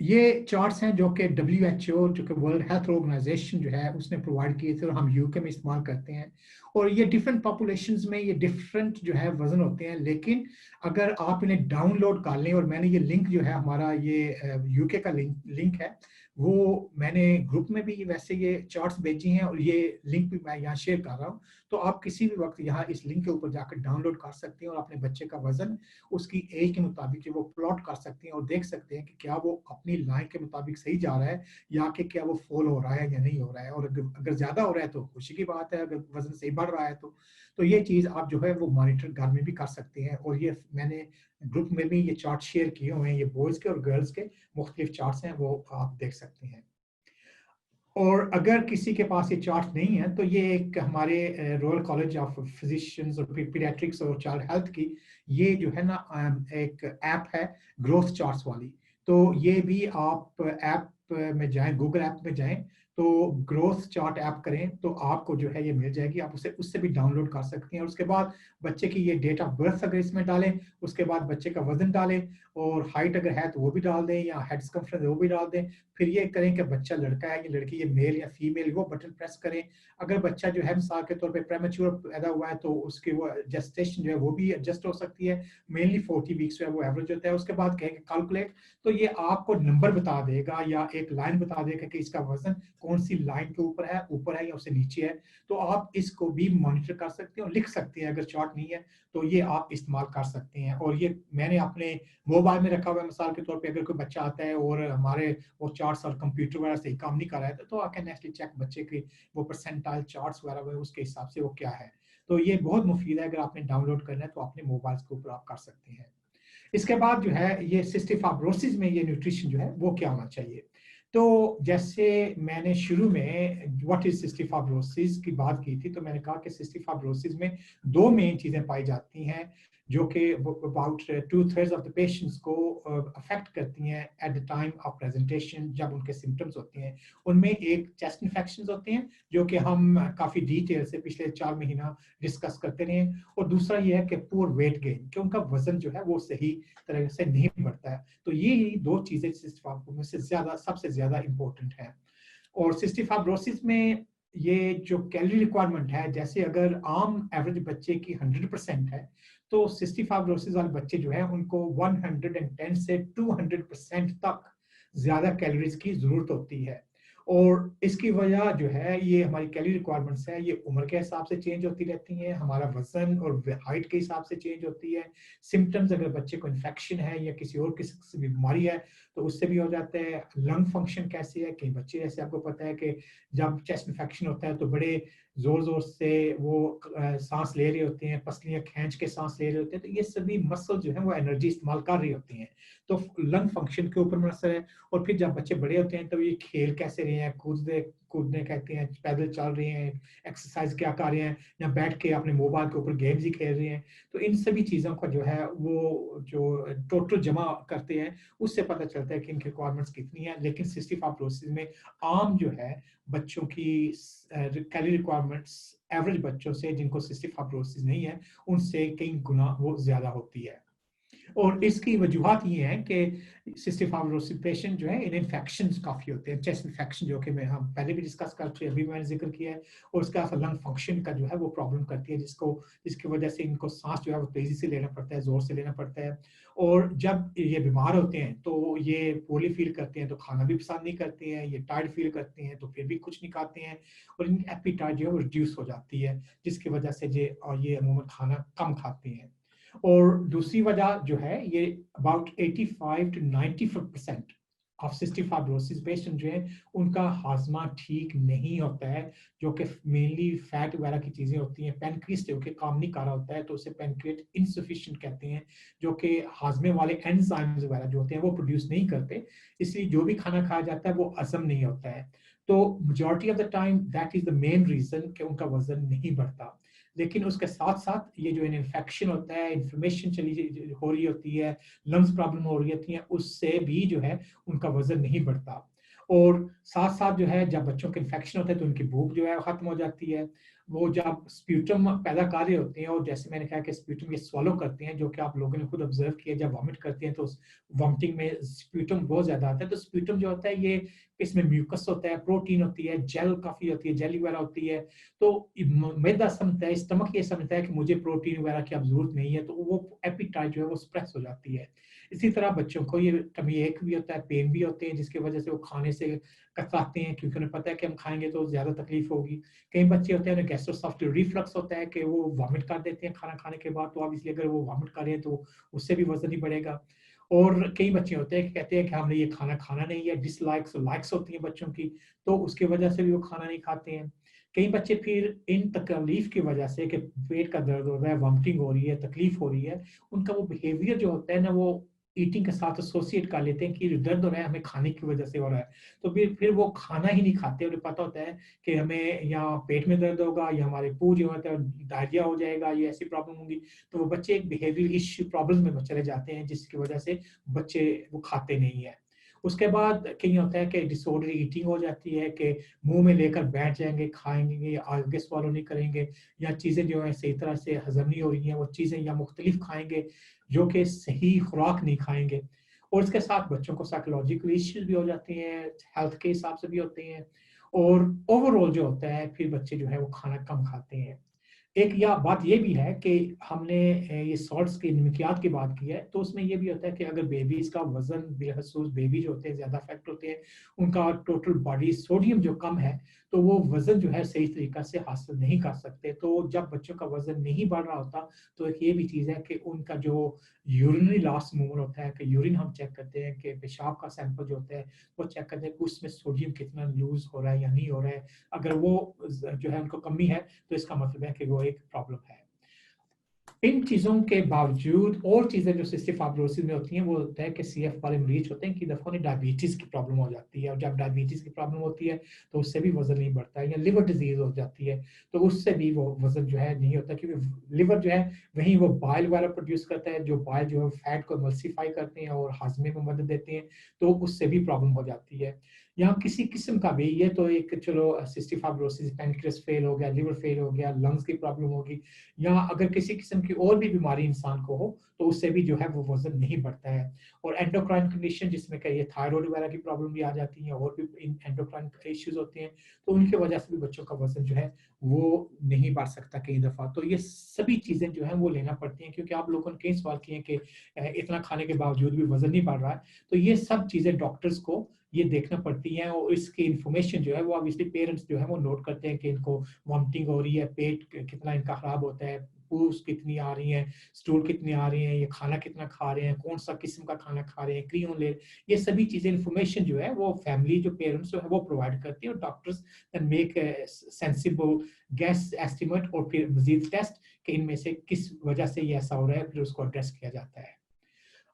ये चार्ट्स हैं जो कि WHO, जो कि वर्ल्ड हेल्थ ऑर्गेनाइजेशन जो है उसने प्रोवाइड किए थे, और हम यूके में इस्तेमाल करते हैं। और ये डिफरेंट पॉपुलेशंस में ये डिफरेंट जो है वजन होते हैं, लेकिन अगर आप इन्हें डाउनलोड कर लें, और मैंने ये लिंक जो है हमारा ये यूके का लिंक है, वो मैंने ग्रुप में भी वैसे ये चार्ट्स भेजी हैं, और ये लिंक भी मैं यहाँ शेयर कर रहा हूँ। तो आप किसी भी वक्त यहाँ इस लिंक के ऊपर जाकर डाउनलोड कर सकते हैं, और अपने बच्चे का वजन उसकी एज के मुताबिक वो प्लॉट कर सकते हैं, और देख सकते हैं कि क्या वो अपनी लाइन के मुताबिक सही जा रहा है, या कि क्या वो फॉल हो रहा है या नहीं हो रहा है। और अगर ज्यादा हो रहा है तो खुशी की बात है, अगर वजन सही बढ़ रहा है तो ये चीज आप जो है वो मॉनिटर घर में भी कर सकते हैं। और ये मैंने ग्रुप में भी ये चार्ट शेयर किए हुए हैं, ये बॉयज के और गर्ल्स के मुख्तलिफ चार्ट्स हैं, वो आप देख सकते हैं। और अगर किसी के पास ये चार्ट नहीं है तो ये एक हमारे रॉयल कॉलेज ऑफ फिजिशियंस और पीडियाट्रिक्स और चाइल्ड हेल्थ की ये जो है ना एक ऐप है ग्रोथ चार्ट्स वाली। तो ये भी आप ऐप में जाएं, गूगल ऐप में जाएं, तो ग्रोथ चार्ट ऐप करें तो आपको जो है ये मिल जाएगी, आप उसे उससे भी डाउनलोड कर सकते हैं। और उसके बाद बच्चे की ये डेट ऑफ बर्थ अगर इसमें डालें, उसके बाद बच्चे का वजन डालें, और हाइट अगर है तो वो भी डाल दें, या हेड सर्कम्फ्रेंस वो भी डाल दें। फिर ये करें कि बच्चा लड़का है या लड़की, ये मेल या फीमेल, वो बटन प्रेस करें। अगर बच्चा जो है मिसाल के तौर पे प्रेमेच्योर पैदा हुआ है तो उसकी वो जेस्टेशन जो है वो भी एडजस्ट हो सकती है, मेनली 40 वीक्स जो है वो एवरेज होता है। उसके बाद कहेंगे कैलकुलेट, तो ये आपको नंबर बता देगा या एक लाइन बता देगा कि इसका वजन कौन सी लाइन के ऊपर है या उससे नीचे है, तो आप इसको भी मॉनिटर कर सकते हैं और लिख सकते हैं। अगर चार्ट नहीं है तो ये आप इस्तेमाल कर सकते हैं। और ये मैंने अपने मोबाइल में रखा हुआ है, मिसाल के तौर पे अगर कोई बच्चा आता है और हमारे वो चार्ट्स और कंप्यूटर वगैरह सही काम नहीं कर रहा है, तो आई कैन एक्चुअली चेक बच्चे के वो परसेंटाइल चार्ट्स वगैरह उसके हिसाब से वो क्या है। तो ये बहुत मुफीद है, अगर आपने डाउनलोड करना है तो अपने मोबाइल के ऊपर आप कर सकते हैं। इसके बाद जो है ये सिस्टिक फाइब्रोसिस में ये न्यूट्रिशन जो है वो क्या होना चाहिए। तो जैसे मैंने शुरू में व्हाट इज सिस्टिक फाइब्रोसिस की बात की थी, तो मैंने कहा कि सिस्टिक फाइब्रोसिस में दो मेन चीजें पाई जाती हैं जो कि अबाउट 2/3 ऑफ द पेशेंट्स को अफेक्ट करती हैं at the time of presentation, जब उनके सिम्टम्स होते हैं। उनमें एक चेस्ट इन्फेक्शन होते हैं जो कि हम काफी डिटेल से पिछले 4 महीना डिस्कस करते रहे, और दूसरा ये है कि पुअर वेट गेन, कि उनका वजन जो है वो सही तरह से नहीं बढ़ता है। तो ये दो चीजें सिस्टिक फाइब्रोसिस से सबसे ज्यादा इंपॉर्टेंट है। और सिस्टिक फाइब्रोसिस में ये जो कैलोरी रिक्वायरमेंट है, जैसे अगर आम एवरेज बच्चे की 100% है, तो सिस्टिक फाइब्रोसिस वाले बच्चे जो है उनको 110 से 200% तक ज्यादा कैलोरीज की जरूरत होती है। और इसकी वजह जो है ये हमारी कैलोरी रिक्वायरमेंट्स है, ये उम्र के हिसाब से चेंज होती रहती हैं, हमारा वजन और हाइट के हिसाब से चेंज होती है। सिम्टम्स, अगर बच्चे को इन्फेक्शन है या किसी और किसी भी बीमारी है तो उससे भी हो जाता है। लंग फंक्शन कैसे है, कई बच्चे जैसे आपको पता है कि जब चेस्ट इन्फेक्शन होता है तो बड़े जोर जोर से वो सांस ले रहे होते हैं, पसलियां खींच के सांस ले रहे होते हैं, तो ये सभी मसल जो है वो एनर्जी इस्तेमाल कर रही होती हैं, तो लंग फंक्शन के ऊपर असर है। और फिर जब बच्चे बड़े होते हैं तो ये खेल कैसे रहे हैं, कूदने कहते हैं, पैदल चल रहे हैं, एक्सरसाइज क्या कर रहे हैं, या बैठ के अपने मोबाइल के ऊपर गेम्स ही खेल रहे हैं, तो इन सभी चीज़ों का जो है वो जो टोटल जमा करते हैं उससे पता चलता है कि इनकी रिक्वायरमेंट्स कितनी है। लेकिन सिस्टिक फाइब्रोसिस में आम जो है बच्चों की कैलोरी रिक्वायरमेंट्स एवरेज बच्चों से जिनको सिस्टिक फाइब्रोसिस नहीं है उनसे कई गुना वो ज्यादा होती है। और इसकी वजूहत ये है कि सिस्टिक फाइब्रोसिस पेशेंट जो है इन इन्फेक्शंस काफी होते हैं, चेस्ट इन्फेक्शन जो कि हम पहले भी डिस्कस कर चुके हैं, अभी मैंने जिक्र किया है, और उसके साथ लंग फंक्शन का जो है वो प्रॉब्लम करती है, जिसकी वजह से इनको सांस जो है वो तेजी से लेना पड़ता है, जोर से लेना पड़ता है। और जब ये बीमार होते हैं तो ये पोली फील करते हैं, तो खाना भी पसंद नहीं करते हैं, ये टायर्ड फील करते हैं तो फिर भी कुछ नहीं खाते हैं, और इनकी एपिटाइट जो है वो रिड्यूस हो जाती है, जिसकी वजह से ये अमूमन खाना कम खाते हैं। और दूसरी वजह जो है ये about 85 to 95% of cystic fibrosis patient जो है उनका हाजमा ठीक नहीं होता है, जो कि मेनली फैट वगैरह की चीजें होती हैं। पैनक्रियास जो कि काम नहीं कर रहा होता है तो उसे पैनक्रिएट इनसफिशिएंट कहते हैं, जो कि हाजमे वाले एंजाइम्स वगैरह जो होते हैं वो प्रोड्यूस नहीं करते, इसलिए जो भी खाना खाया जाता है वो हजम नहीं होता है। तो majority of the time that is the main reason कि उनका वजन नहीं बढ़ता। लेकिन उसके साथ साथ ये जो इन्फेक्शन होता है, इन्फ्लेमेशन चली हो रही होती है, लंग्स प्रॉब्लम हो रही होती है, उससे भी जो है उनका वजन नहीं बढ़ता। और साथ साथ जो है जब बच्चों के इन्फेक्शन होते हैं तो उनकी भूख जो है खत्म हो जाती है। वो जब स्प्यूटम पैदा कर रहे होते हैं, और जैसे मैंने कहा कि स्प्यूटम ये स्वॉलो करते हैं, जो कि आप लोगों ने खुद ऑब्जर्व किया, जब वॉमिट करते हैं तो वॉमिटिंग में स्प्यूटम बहुत ज्यादा आता है। तो स्प्यूटम जो होता है ये इसमें म्यूकस होता है, प्रोटीन होती है, जेल काफी होती है, जेली वगैरह होती है। तो मैदा समझता है, स्टमक ये समझता है कि मुझे प्रोटीन वगैरह की अब जरूरत नहीं है, तो वो एपिटाइट जो है वो स्प्रेस हो जाती है। इसी तरह बच्चों को ये टमी एक भी होता है, पेन भी होते हैं, जिसकी वजह से वो खाने से कतराते हैं, क्योंकि उन्हें पता है कि हम खाएंगे तो ज्यादा तकलीफ होगी। कई बच्चे होते हैं उन्हें गैस्ट्रोएसोफेजियल रिफ्लक्स होता है कि वो वॉमिट कर देते हैं खाना खाने के बाद, तो अब इसलिए अगर वो वॉमिट करें तो उससे भी वजन ही बढ़ेगा। और कई बच्चे होते हैं कि कहते हैं कि हमने ये खाना खाना नहीं है, डिसलाइक्स और लाइक्स होती हैं बच्चों की, तो उसकी वजह से भी वो खाना नहीं खाते हैं। कई बच्चे फिर इन तकलीफ की वजह से कि पेट का दर्द हो रहा है, वॉमिटिंग हो रही है, तकलीफ हो रही है, उनका वो बिहेवियर जो होता है ना वो ईटिंग के साथ एसोसिएट कर लेते हैं कि दर्द हो रहा है हमें खाने की वजह से हो रहा है, तो फिर वो खाना ही नहीं खाते। उन्हें पता होता है कि हमें या पेट में दर्द होगा या हमारे पू जो होता है डायरिया हो जाएगा, ये ऐसी प्रॉब्लम होगी, तो वो बच्चे एक बिहेवियर इश्यू प्रॉब्लम में चले जाते हैं, जिसकी वजह से बच्चे वो खाते नहीं है। उसके बाद कहीं होता है कि डिसऑर्डर ईटिंग हो जाती है कि मुंह में लेकर बैठ जाएंगे, खाएंगे, आगे स्वॉलो नहीं करेंगे, या चीज़ें जो है सही तरह से हजम नहीं हो रही हैं वो चीज़ें, या मुख्तलिफ खाएंगे जो कि सही खुराक नहीं खाएंगे। और इसके साथ बच्चों को साइकोलॉजिकल इश्यूज भी हो जाते हैं, हेल्थ के हिसाब से भी होते हैं, और ओवरऑल जो होता है फिर बच्चे जो है वो खाना कम खाते हैं।
एक या बात ये भी है कि हमने ये सॉल्ट्स की नमकियात की बात की है, तो उसमें ये भी होता है कि अगर बेबीज का वजन बेखसूस बेबी जो होते हैं ज़्यादा अफेक्ट होते हैं, उनका टोटल बॉडी सोडियम जो कम है, तो वो वजन जो है सही तरीका से हासिल नहीं कर सकते। तो जब बच्चों का वजन नहीं बढ़ रहा होता, तो एक ये भी चीज़ है कि उनका जो यूरिनरी लास्ट मूवमेंट होता है कि यूरिन हम चेक करते हैं कि पेशाब का सैंपल जो होता है वो चेक करते हैं कि उसमें सोडियम कितना लूज हो रहा है या नहीं हो रहा है। अगर वो जो है उनको कमी है, तो इसका मतलब है कि वो एक प्रॉब्लम है। इन चीज़ों के बावजूद और चीज़ें जो सिस्टिक फाइब्रोसिस में होती हैं, वो होता है कि सीएफ वाले मरीज होते हैं कि दफ़ा उन्हें डायबिटीज़ की प्रॉब्लम हो जाती है, और जब डायबिटीज़ की प्रॉब्लम होती है तो उससे भी वजन नहीं बढ़ता है, या लिवर डिजीज हो जाती है तो उससे भी वो वजन जो है नहीं होता, क्योंकि लिवर जो है वहीं वो बाइल वगैरह प्रोड्यूस करता है, जो बाइल जो है फैट को एमल्सिफाई करते हैं और हाजमे में मदद देते हैं, तो उससे भी प्रॉब्लम हो जाती है। यहाँ किसी किस्म का भी, ये तो एक चलो सिस्टिक फाइब्रोसिस, पैनक्रियास फेल हो गया, लिवर फेल हो गया, लंग्स की प्रॉब्लम होगी, या अगर किसी किस्म की और भी बीमारी इंसान को हो, तो उससे भी जो है वो वजन नहीं बढ़ता है। और एंडोक्राइन कंडीशन जिसमें कहीं थायराइड वगैरह की प्रॉब्लम भी आ जाती है, और भी एंडोक्राइन इश्यूज होते हैं, तो उनकी वजह से भी बच्चों का वजन जो है वो नहीं बढ़ सकता कई दफा। तो ये सभी चीजें जो है वो लेना पड़ती हैं, क्योंकि आप लोगों ने कई सवाल किए कि इतना खाने के बावजूद भी वजन नहीं बढ़ रहा है, तो ये सब चीजें डॉक्टर्स को ये देखना पड़ती हैं, और इसकी इंफॉर्मेशन जो है वो ऑब्वियसली पेरेंट्स जो है वो नोट करते हैं कि इनको वॉमिटिंग हो रही है, पेट कितना इनका खराब होता है, पूस कितनी आ रही है, स्टूल कितनी आ रही है, ये खाना कितना खा रहे हैं, कौन सा किस्म का खाना खा रहे हैं, क्रियोन ले, ये सभी चीजें इंफॉर्मेशन जो है वो फैमिली जो पेरेंट्स जो है वो प्रोवाइड करती है, और doctors can make sensible gas estimate और फिर मजीद टेस्ट कि इनमें से किस वजह से ये ऐसा हो रहा है, फिर उसको एड्रेस किया जाता है।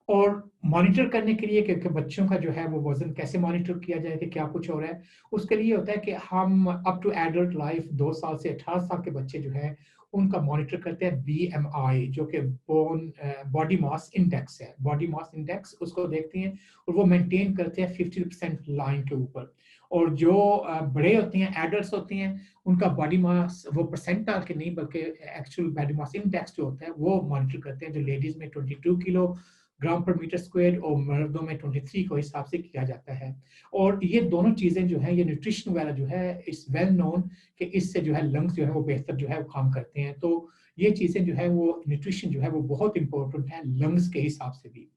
और मॉनिटर करने के लिए कि बच्चों का जो है वो वजन कैसे मॉनिटर किया जाए कि क्या कुछ हो रहा है, उसके लिए होता है कि हम अप टू एडल्ट लाइफ 2 साल से 18 साल के बच्चे जो हैं उनका मॉनिटर करते हैं बीएमआई, जो कि बोन बॉडी मास इंडेक्स है, बॉडी मास इंडेक्स उसको देखते हैं, और वो मेंटेन करते हैं 50% लाइन के ऊपर। और जो बड़े होते हैं, एडल्ट्स होते हैं, उनका बॉडी मास वो परसेंटाइल के नहीं बल्कि एक्चुअल बॉडी मास इंडेक्स जो होता है वो मॉनिटर करते हैं, जो लेडीज में 22 किलो ग्राम पर मीटर स्क्वायर और मर्दों में 23 को हिसाब से किया जाता है। और ये दोनों चीजें जो है, ये न्यूट्रिशन वगैरह जो है, इस वेल नोन कि इससे जो है लंग्स जो है वो बेहतर जो है वो काम करते हैं। तो ये चीजें जो है वो न्यूट्रिशन जो है वो बहुत इंपॉर्टेंट है लंग्स के हिसाब से भी।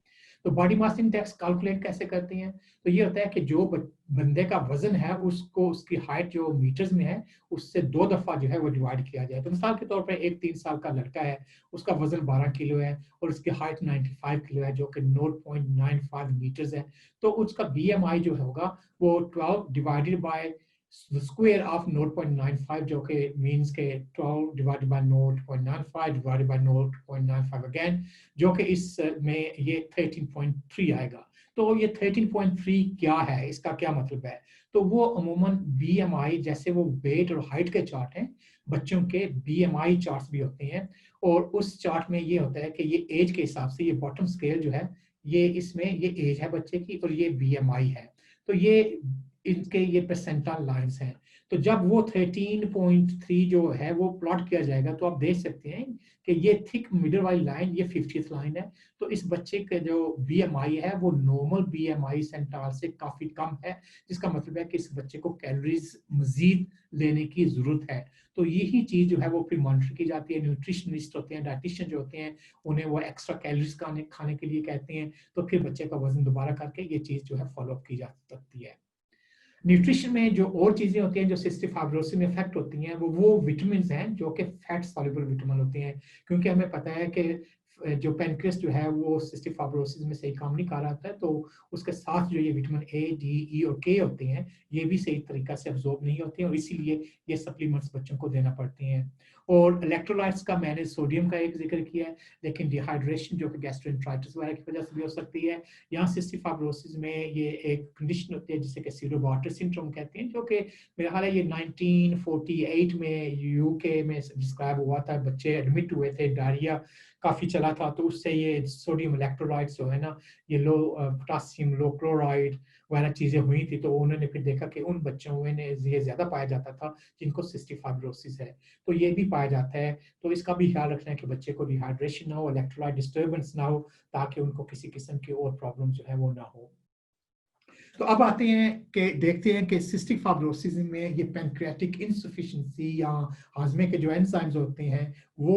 तो बॉडी मास इंडेक्स कैलकुलेट कैसे करते हैं, तो ये होता है कि जो बंदे का वजन है उसको उसकी हाइट जो मीटर्स में है उससे 2 दफा जो है वो डिवाइड किया जाए। तो मिसाल के तौर पर एक 3 साल का लड़का है, उसका वजन 12 किलो है और उसकी हाइट 95 किलो है, जो कि 0.95 मीटर्स है, तो उसका बीएमआई जो होगा वो 12 डिवाइडेड बाय स्क्वायर ऑफ 0.95, जो कि मींस के 12 divided by 0.95 divided by 0.95 again, जो कि इस में ये 13.3 आएगा। तो ये 13.3 क्या है, इसका क्या मतलब है, तो वो अमूमन बीएमआई जैसे वो वेट और हाइट के चार्ट हैं, बच्चों के बीएमआई चार्ट्स भी होते हैं, और उस चार्ट में ये होता है कि ये एज के हिसाब से, ये बॉटम स्केल जो है ये इसमें ये एज है बच्चे की और ये बीएमआई है, तो ये इनके ये परसेंटाइल लाइंस हैं। तो जब वो 13.3 जो है वो प्लॉट किया जाएगा, तो आप देख सकते हैं कि ये थिक मिडल वाली लाइन ये 50th लाइन है, तो इस बच्चे के जो बीएमआई है वो नॉर्मल बीएमआई सेंटाल से काफी कम है, जिसका मतलब है कि इस बच्चे को कैलोरीज मजीद लेने की जरूरत है। तो यही चीज जो है वो फिर मॉनिटर की जाती है, न्यूट्रिशनिस्ट होते हैं, डाइटिशियन जो होते हैं, उन्हें वो एक्स्ट्रा कैलोरीज खाने के लिए कहते हैं, तो फिर बच्चे का वजन दोबारा करके ये चीज जो है फॉलो अप की जा सकती है। न्यूट्रिशन में जो और चीजें होती हैं जो सिस्टिक फाइब्रोसिस में इफेक्ट होती हैं, वो विटामिन हैं जो कि फैट सॉल्युबल विटामिन होते हैं, क्योंकि हमें पता है कि जो पेनक्रियास जो है वो सिस्टिक फाइब्रोसिस में सही काम नहीं कर रहा था, तो उसके साथ जो ये विटामिन ए, डी, ई और के होते हैं ये भी सही तरीका से अब्जॉर्ब नहीं होते हैं, और इसीलिए ये सप्लीमेंट्स बच्चों को देना पड़ते हैं। और इलेक्ट्रोलाइट्स का मैंने सोडियम का एक जिक्र किया है, लेकिन डिहाइड्रेशन जो कि गैस्ट्रोएंटेराइटिस वगैरह की वजह से भी हो सकती है। यहाँ सिस्टिक फाइब्रोसिस में ये एक कंडीशन होती है जिसे कि सीडोबार्टर सिंड्रोम कहते हैं, जो कि मेरा ख्याल है ये 1948 में यूके में डिस्क्राइब हुआ था, बच्चे एडमिट हुए थे, डायरिया काफी चला था, तो उससे ये सोडियम इलेक्ट्रोलाइट्स जो है ना, ये लो पोटासियम लो क्लोराइड वगैरह चीजें हुई थी, तो उन्होंने फिर देखा कि उन बच्चों में ये ज्यादा पाया जाता था जिनको सिस्टिक फाइब्रोसिस है, तो ये भी पाया जाता है। तो इसका भी ख्याल रखना है कि बच्चे को डिहाइड्रेशन ना हो, इलेक्ट्रोलाइट डिस्टर्बेंस ना हो, ताकि उनको किसी किस्म की और प्रॉब्लम जो है वो ना हो।
तो अब आते हैं कि देखते हैं कि सिस्टिक फाइब्रोसिस में ये पैनक्रियाटिक इनसफिशिएंसी या हाजमे के जो एंजाइम्स होते हैं वो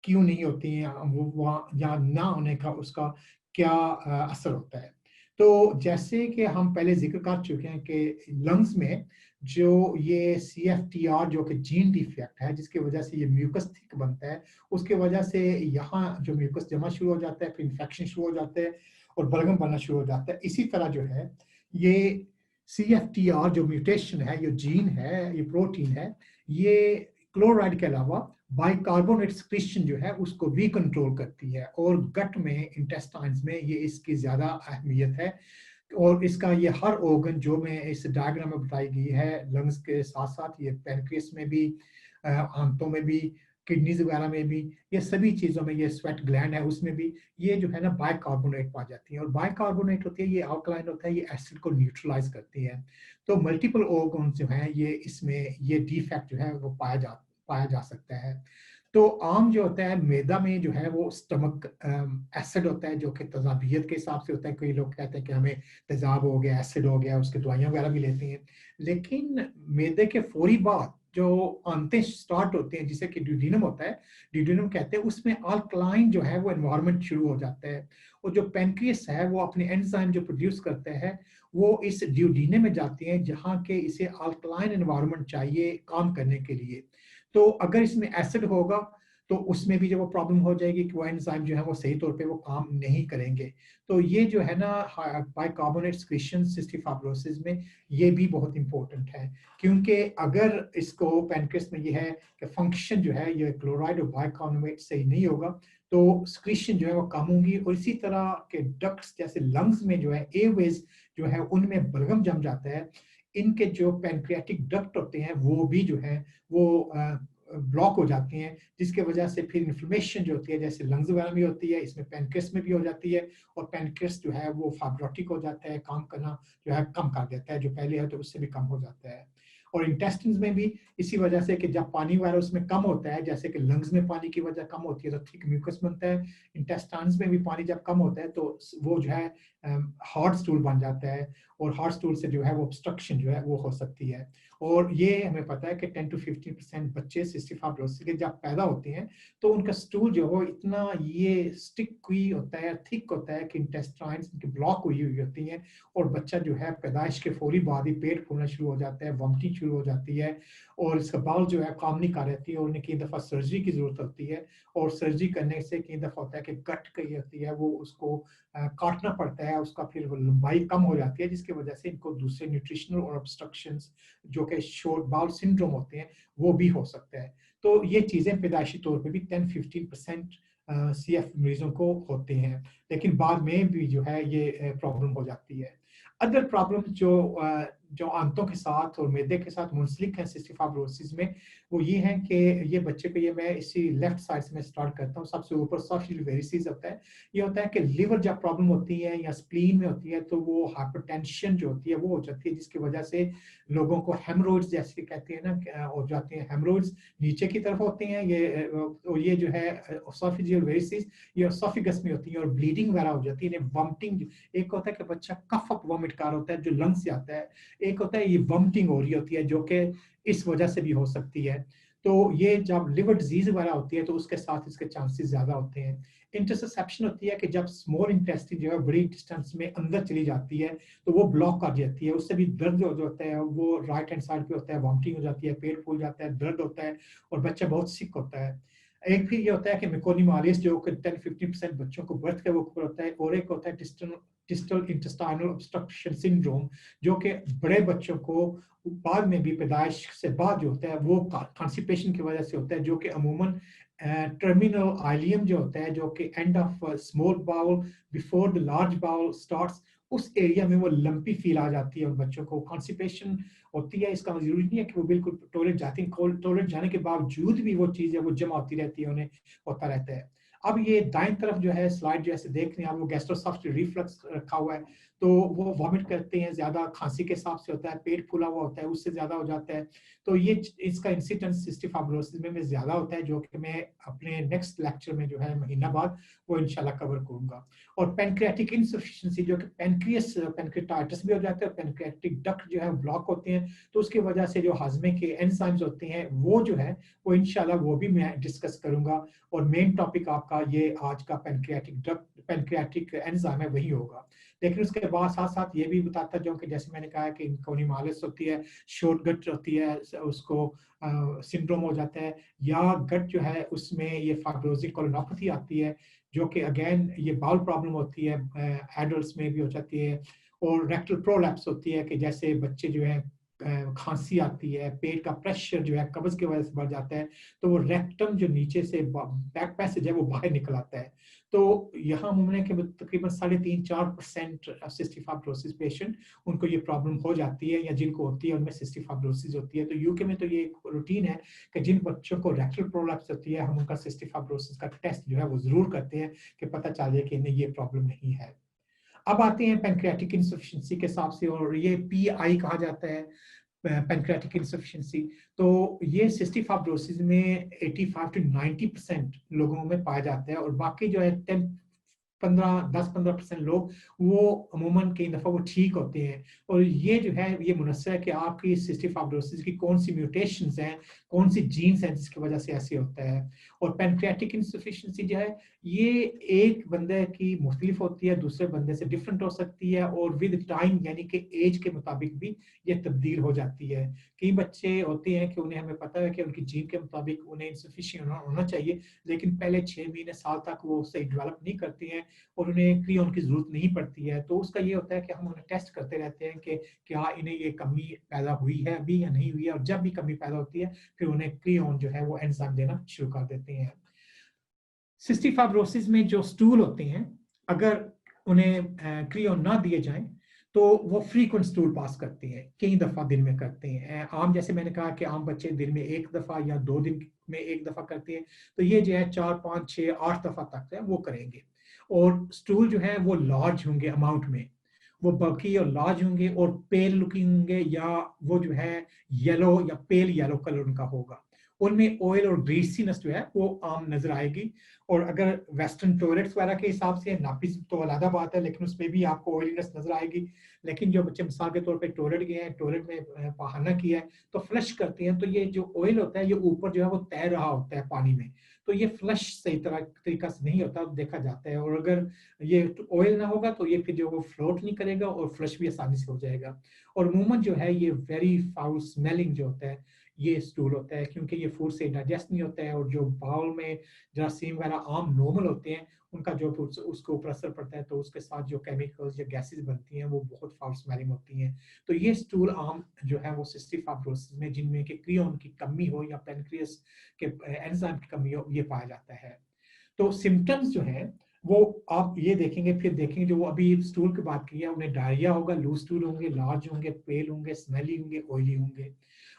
क्यों नहीं होती हैं, वो वहाँ या ना होने का उसका क्या असर होता है। तो जैसे कि हम पहले जिक्र कर चुके हैं कि लंग्स में जो ये CFTR जो कि जीन डिफेक्ट है जिसकी वजह से ये म्यूकस थिक बनता है, उसके वजह से यहाँ जो म्यूकस जमा शुरू हो जाता है, फिर इन्फेक्शन शुरू हो जाता है और बलगम बनना शुरू हो जाता है। इसी तरह जो है ये CFTR जो म्यूटेशन है, ये जीन है, ये प्रोटीन है, ये क्लोराइड के अलावा बाइकार्बोनेट सिक्रीशन जो है उसको भी कंट्रोल करती है और गट में, इंटेस्टाइन्स में ये इसकी ज्यादा अहमियत है। और इसका ये हर ऑर्गन जो में इस डायग्राम में बताई गई है, लंग्स के साथ साथ ये पैनक्रियास में भी, आंतों में भी, किडनीज वगैरह में भी, ये सभी चीजों में, ये स्वेट ग्लैंड है उसमें भी ये जो है ना बाइकार्बोनेट पा जाती है। और बाइकार्बोनेट होती है, ये अल्कलाइन होता है, ये एसिड को न्यूट्रलाइज करती है। तो मल्टीपल ऑर्गन जो है ये इसमें ये डिफेक्ट जो है वो पाया जा सकता है। तो आम जो होता है मैदा में जो है वो स्टमक एसिड होता है जो कि तजाबियत के हिसाब से होता है। कई लोग कहते हैं कि हमें तेजाब हो गया, एसिड हो गया, उसके दवाइयाँ वगैरह भी लेते हैं। लेकिन मैदे के फौरी बाद जो आंतें स्टार्ट होते हैं जिसे कि ड्यूडेनम होता है, ड्यूडेनम कहते हैं, उसमें अल्कलाइन जो है वो एनवायरनमेंट शुरू हो जाता है। और जो पैनक्रियास है वो अपने एंजाइम जो प्रोड्यूस करते हैं वो इस ड्यूडेनम में जाते हैं जहाँ के इसे अल्कलाइन एनवायरनमेंट चाहिए काम करने के लिए। तो अगर इसमें एसिड होगा तो उसमें भी जो वो प्रॉब्लम हो जाएगी कि वो एंजाइम जो है वो सही तौर पे वो काम नहीं करेंगे। तो ये जो है ना बाइकार्बोनेट सिक्रीशन सिस्टिक फाइब्रोसिस में ये भी बहुत इंपॉर्टेंट है, क्योंकि अगर इसको पैनक्रियास में ये है कि फंक्शन जो है ये क्लोराइड और बाइकार्बोनेट सही नहीं होगा तो सिक्रीशन जो है वो कम होगी। और इसी तरह के डक्ट्स जैसे लंग्स में जो है एयरवेज जो है उनमें बलगम जम जाता है। इनके जो पैनक्रियाटिक डक्ट होते हैं वो भी जो है वो ब्लॉक हो जाती हैं, जिसके वजह से फिर इन्फ्लेमेशन जो होती है जैसे लंग्स वगैरह में होती है, इसमें पैनक्रियास में भी हो जाती है। और पैनक्रियास जो है वो फाइब्रोटिक हो जाता है, काम करना जो है कम कर देता है, जो पहले है तो उससे भी कम हो जाता है। और इंटेस्टिन्स में भी इसी वजह से कि जब पानी वगैरह उसमें कम होता है, जैसे कि लंग्स में पानी की वजह कम होती है तो थिक म्यूकस बनता है, इंटेस्टाइन्स में भी पानी जब कम होता है तो वो जो है हार्ड स्टूल बन जाता है। और हार्ड स्टूल से जो है वो ऑब्स्ट्रक्शन जो है वो हो सकती है। और ये हमें पता है कि 10 to 15% बच्चे सिस्टिक फाइब्रोसिस के जब पैदा होते हैं तो उनका स्टूल जो हो इतना ये स्टिक हुई होता है, थिक होता है कि इंटेस्टाइन्स उनकी ब्लॉक हुई हुई होती हैं। और बच्चा जो है पैदाइश के फौरी बाद ही पेट फूलना शुरू हो जाता है, वॉमिटिंग शुरू हो जाती है और इसका बाउल जो है काम नहीं कर रहती है और उन्हें कई दफ़ा सर्जरी की ज़रूरत होती है। और सर्जरी करने से कई दफ़ा होता है कि गट कही होती है वो उसको काटना पड़ता है, उसका फिर वो लंबाई कम हो जाती है, जिसकी वजह से इनको दूसरे न्यूट्रिशनल और ऑब्स्ट्रक्शंस जो कि शॉर्ट बाउल सिंड्रोम होते हैं वो भी हो सकता है। तो ये चीज़ें पैदाइशी तौर पे भी 10-15% CF मरीजों को होते हैं, लेकिन बाद में भी जो है ये प्रॉब्लम हो जाती है। अदर प्रॉब्लम जो आंतों के साथ और मैदे के साथ मुंसलिक है सिस्टिक फाइब्रोसिस में, वो ये है कि ये बच्चे को, ये मैं इसी लेफ्ट साइड से मैं स्टार्ट करता हूँ, सबसे ऊपर एसोफेजियल वेरिसेस होता है। ये होता है कि लिवर जब प्रॉब्लम होती है या स्प्लीन में होती है तो वो हाइपरटेंशन जो होती है वो हो जाती है, जिसकी वजह से लोगों को हेमरोइड्स जैसे कहते हैं ना हो जाते हैं। हेमरोइड्स नीचे की तरफ होते हैं, ये जो है एसोफेजियल वेरिसेस ये एसोफेगस में होती है और ब्लीडिंग वगैरह हो जाती है, वॉमिटिंग। एक होता है कि बच्चा कफ अप वॉमिट कर होता है जो लंग्स से आता है, एक होता है ये वॉमिटिंग हो रही होती है जो कि इस वजह से भी हो सकती है। तो ये जब लिवर डिजीज वगैरह होती है तो उसके साथ इसके चांसेस ज्यादा होते हैं। इंटरसेप्शन होती है कि जब स्मॉल इंटेस्टाइन जो है बड़ी डिस्टेंस में अंदर चली जाती है तो वो ब्लॉक कर जाती है, उससे भी दर्द जो होता है वो राइट हैंड साइड पे होता है, वॉमिटिंग हो जाती है, पेट फूल जाता है, दर्द होता है और बच्चा बहुत सिक होता है। एक फिर ये होता है कि मेकोनिमालिस जो 10-15% बच्चों को बर्थ के ऊपर होता है, और एक होता है डिस्टल इंटेस्टाइनल ऑब्स्ट्रक्शन सिंड्रोम जो कि बड़े बच्चों को बाद में भी पैदाइश से बाद जो होता है वो कॉन्स्टिपेशन की वजह से होता है, जो कि अमूमन टर्मिनल आइलियम जो होता है जो कि end of small bowel before the large bowel starts, उस एरिया में वो लंपी फील आ जाती है और बच्चों को कॉन्स्टिपेशन होती है। इसका जरूरी नहीं है कि वो बिल्कुल टॉयलेट जाती है, टॉयलेट जाने के बावजूद भी वो चीज़ है वो जमा होती रहती है, उन्हें होता रहता है।
अब ये दाएं तरफ जो है स्लाइड जैसे देख रहे हैं आप, वो गैस्ट्रोसोफेजियल रिफ्लक्स रखा हुआ है, तो वो वॉमिट करते हैं, ज्यादा खांसी के हिसाब से होता है, पेट फूला हुआ होता है, उससे ज्यादा हो जाता है। तो ये इसका इंसिडेंस सिस्टिक फाइब्रोसिस में ज्यादा होता है, जो कि मैं अपने नेक्स्ट लेक्चर में जो है महीना बाद वो इंशाल्लाह कवर करूंगा। और पेनक्रियाटिक इनसफिशिएंसी, जो कि पेनक्रियाटाइटिस भी हो जाता है, पेनक्रियाटिक डक्ट जो है ब्लॉक होते हैं, तो उसकी वजह से जो हाजमे के एंजाइम्स होते हैं वो जो है वो इंशाल्लाह वो भी मैं डिस्कस करूंगा। और मेन टॉपिक आपका ये आज का पेनक्रियाटिक एंजाइम है वही होगा। लेकिन उसके बाद साथ साथ ये भी बताता जाऊं कि जैसे मैंने कहा कि कोनिमालिस होती है, शॉर्ट गट होती है, उसको सिंड्रोम हो जाता है, या गट जो है उसमें ये फाइब्रोसिस कोलोनोपैथी आती है, जो कि अगेन ये बाउल प्रॉब्लम होती है, एडल्ट्स में भी हो जाती है। और रेक्टल प्रोलैप्स होती है कि जैसे बच्चे जो है खांसी आती है, पेट का प्रेशर जो है कब्ज की वजह से बढ़ जाता है, तो वो रेक्टम जो नीचे से बैक पैसेज है वो बाहर निकल आता है। तो यहाँ मुमकिन है कि तकरीबन 3.5-4% सिस्टिक फाइब्रोसिस पेशेंट उनको ये प्रॉब्लम हो जाती है, या जिनको होती है उनमें सिस्टिक फाइब्रोसिस होती है। तो यूके में तो ये एक रूटीन है कि जिन बच्चों को रेक्टल प्रोलैप्स होती है हम उनका सिस्टिक फाइब्रोसिस का टेस्ट जो है वो जरूर करते हैं कि पता चल जाए कि इन्हें ये प्रॉब्लम नहीं है। अब आते हैं पैनक्रियाटिक इंसफिशिएंसी के हिसाब से, और ये पीआई कहा जाता है, पैनक्रियाटिक इंसफिशिएंसी। तो ये सिस्टिक फाइब्रोसिस में 85 to 90% लोगों में पाया जाता है, और बाकी जो है 10-15% लोग वो अमूमन कई दफा वो ठीक होते हैं। और ये जो है ये मुनस्सर है कि आपकी सिस्टिक फाइब्रोसिस की कौन सी म्यूटेशंस हैं, कौन सी जीन्स हैं जिसकी वजह से ऐसे होता है। और पैनक्रियाटिक इंसफिशिएंसी जो है ये एक बंदे की मुख्तलिफ होती है, दूसरे बंदे से डिफरेंट हो सकती है, और विद टाइम यानी कि एज के मुताबिक भी ये तब्दील हो जाती है। कई बच्चे होते हैं कि उन्हें हमें पता है कि उनकी जीन के मुताबिक उन्हें इंसफिशिएंट होना चाहिए, लेकिन पहले 6 महीने साल तक वो सही डेवलप नहीं करती हैं और उन्हें क्रियोन की जरूरत नहीं पड़ती है। तो उसका ये होता है कि हम उन्हें टेस्ट करते रहते हैं कि क्या इन्हें ये कमी पैदा हुई है अभी या नहीं हुई है, और जब भी कमी पैदा होती है फिर उन्हें क्रियोन जो है वो एंजाइम देना शुरू कर देते हैं। सिस्टिक फाइब्रोसिस में जो स्टूल होते हैं, अगर उन्हें क्रियोन ना दिए जाएं तो वो फ्रीक्वेंट स्टूल पास करते हैं, कई दफा दिन में करते हैं। आम जैसे मैंने कहा कि आम बच्चे दिन में 1 दफा या 2 दिन में 1 दफा करते हैं, तो ये जो है 4, 5, 6, 8 दफा तक है वो करेंगे। और स्टूल जो है वो लार्ज होंगे अमाउंट में, वो बल्कि और लार्ज होंगे और पेल लुकिंग होंगे, या वो जो है येलो या पेल येलो कलर उनका होगा। उनमें ऑयल और ग्रीसीनेस जो है वो आम नजर आएगी। और अगर वेस्टर्न टॉयलेट्स वगैरह के हिसाब से नापी तो अलग बात है, लेकिन उसमें भी आपको ऑयलीनेस नजर आएगी। लेकिन जो बच्चे मिसाल के तौर पे टॉयलेट गए हैं, टॉयलेट में पहाना किया है, तो फ्लश करते हैं, तो ये जो ऑयल होता है ये ऊपर जो है वो तैर रहा होता है पानी में, तो ये फ्लश सही तरीका से नहीं होता देखा जाता है। और अगर ये ऑयल ना होगा तो ये फिर जो वो फ्लोट नहीं करेगा और फ्लश भी आसानी से हो जाएगा। और अमूमन जो है ये वेरी फाउल स्मेलिंग जो होता है ये स्टूल होता है, क्योंकि ये फूड से डाइजेस्ट नहीं होता है, और जो बाउल में जरासीम वगैरह आम नॉर्मल होते हैं उनका जो उसके ऊपर असर पड़ता है, तो उसके साथ जो केमिकल्स या गैसेस बनती हैं वो बहुत फाउल स्मेलिंग होती हैं। तो ये स्टूल आम जो है वो सिस्टिक फाइब्रोसिस में जिनमें कि क्रियोन की कमी हो या पेनक्रियास के एंजाइम की कमी हो ये पाया जाता है। तो सिम्टम्स जो है वो आप ये देखेंगे, फिर देखेंगे जो अभी स्टूल की बात की है, उन्हें डायरिया होगा, लूज स्टूल होंगे, लार्ज होंगे, पेल होंगे, स्मेली होंगे, ऑयली होंगे।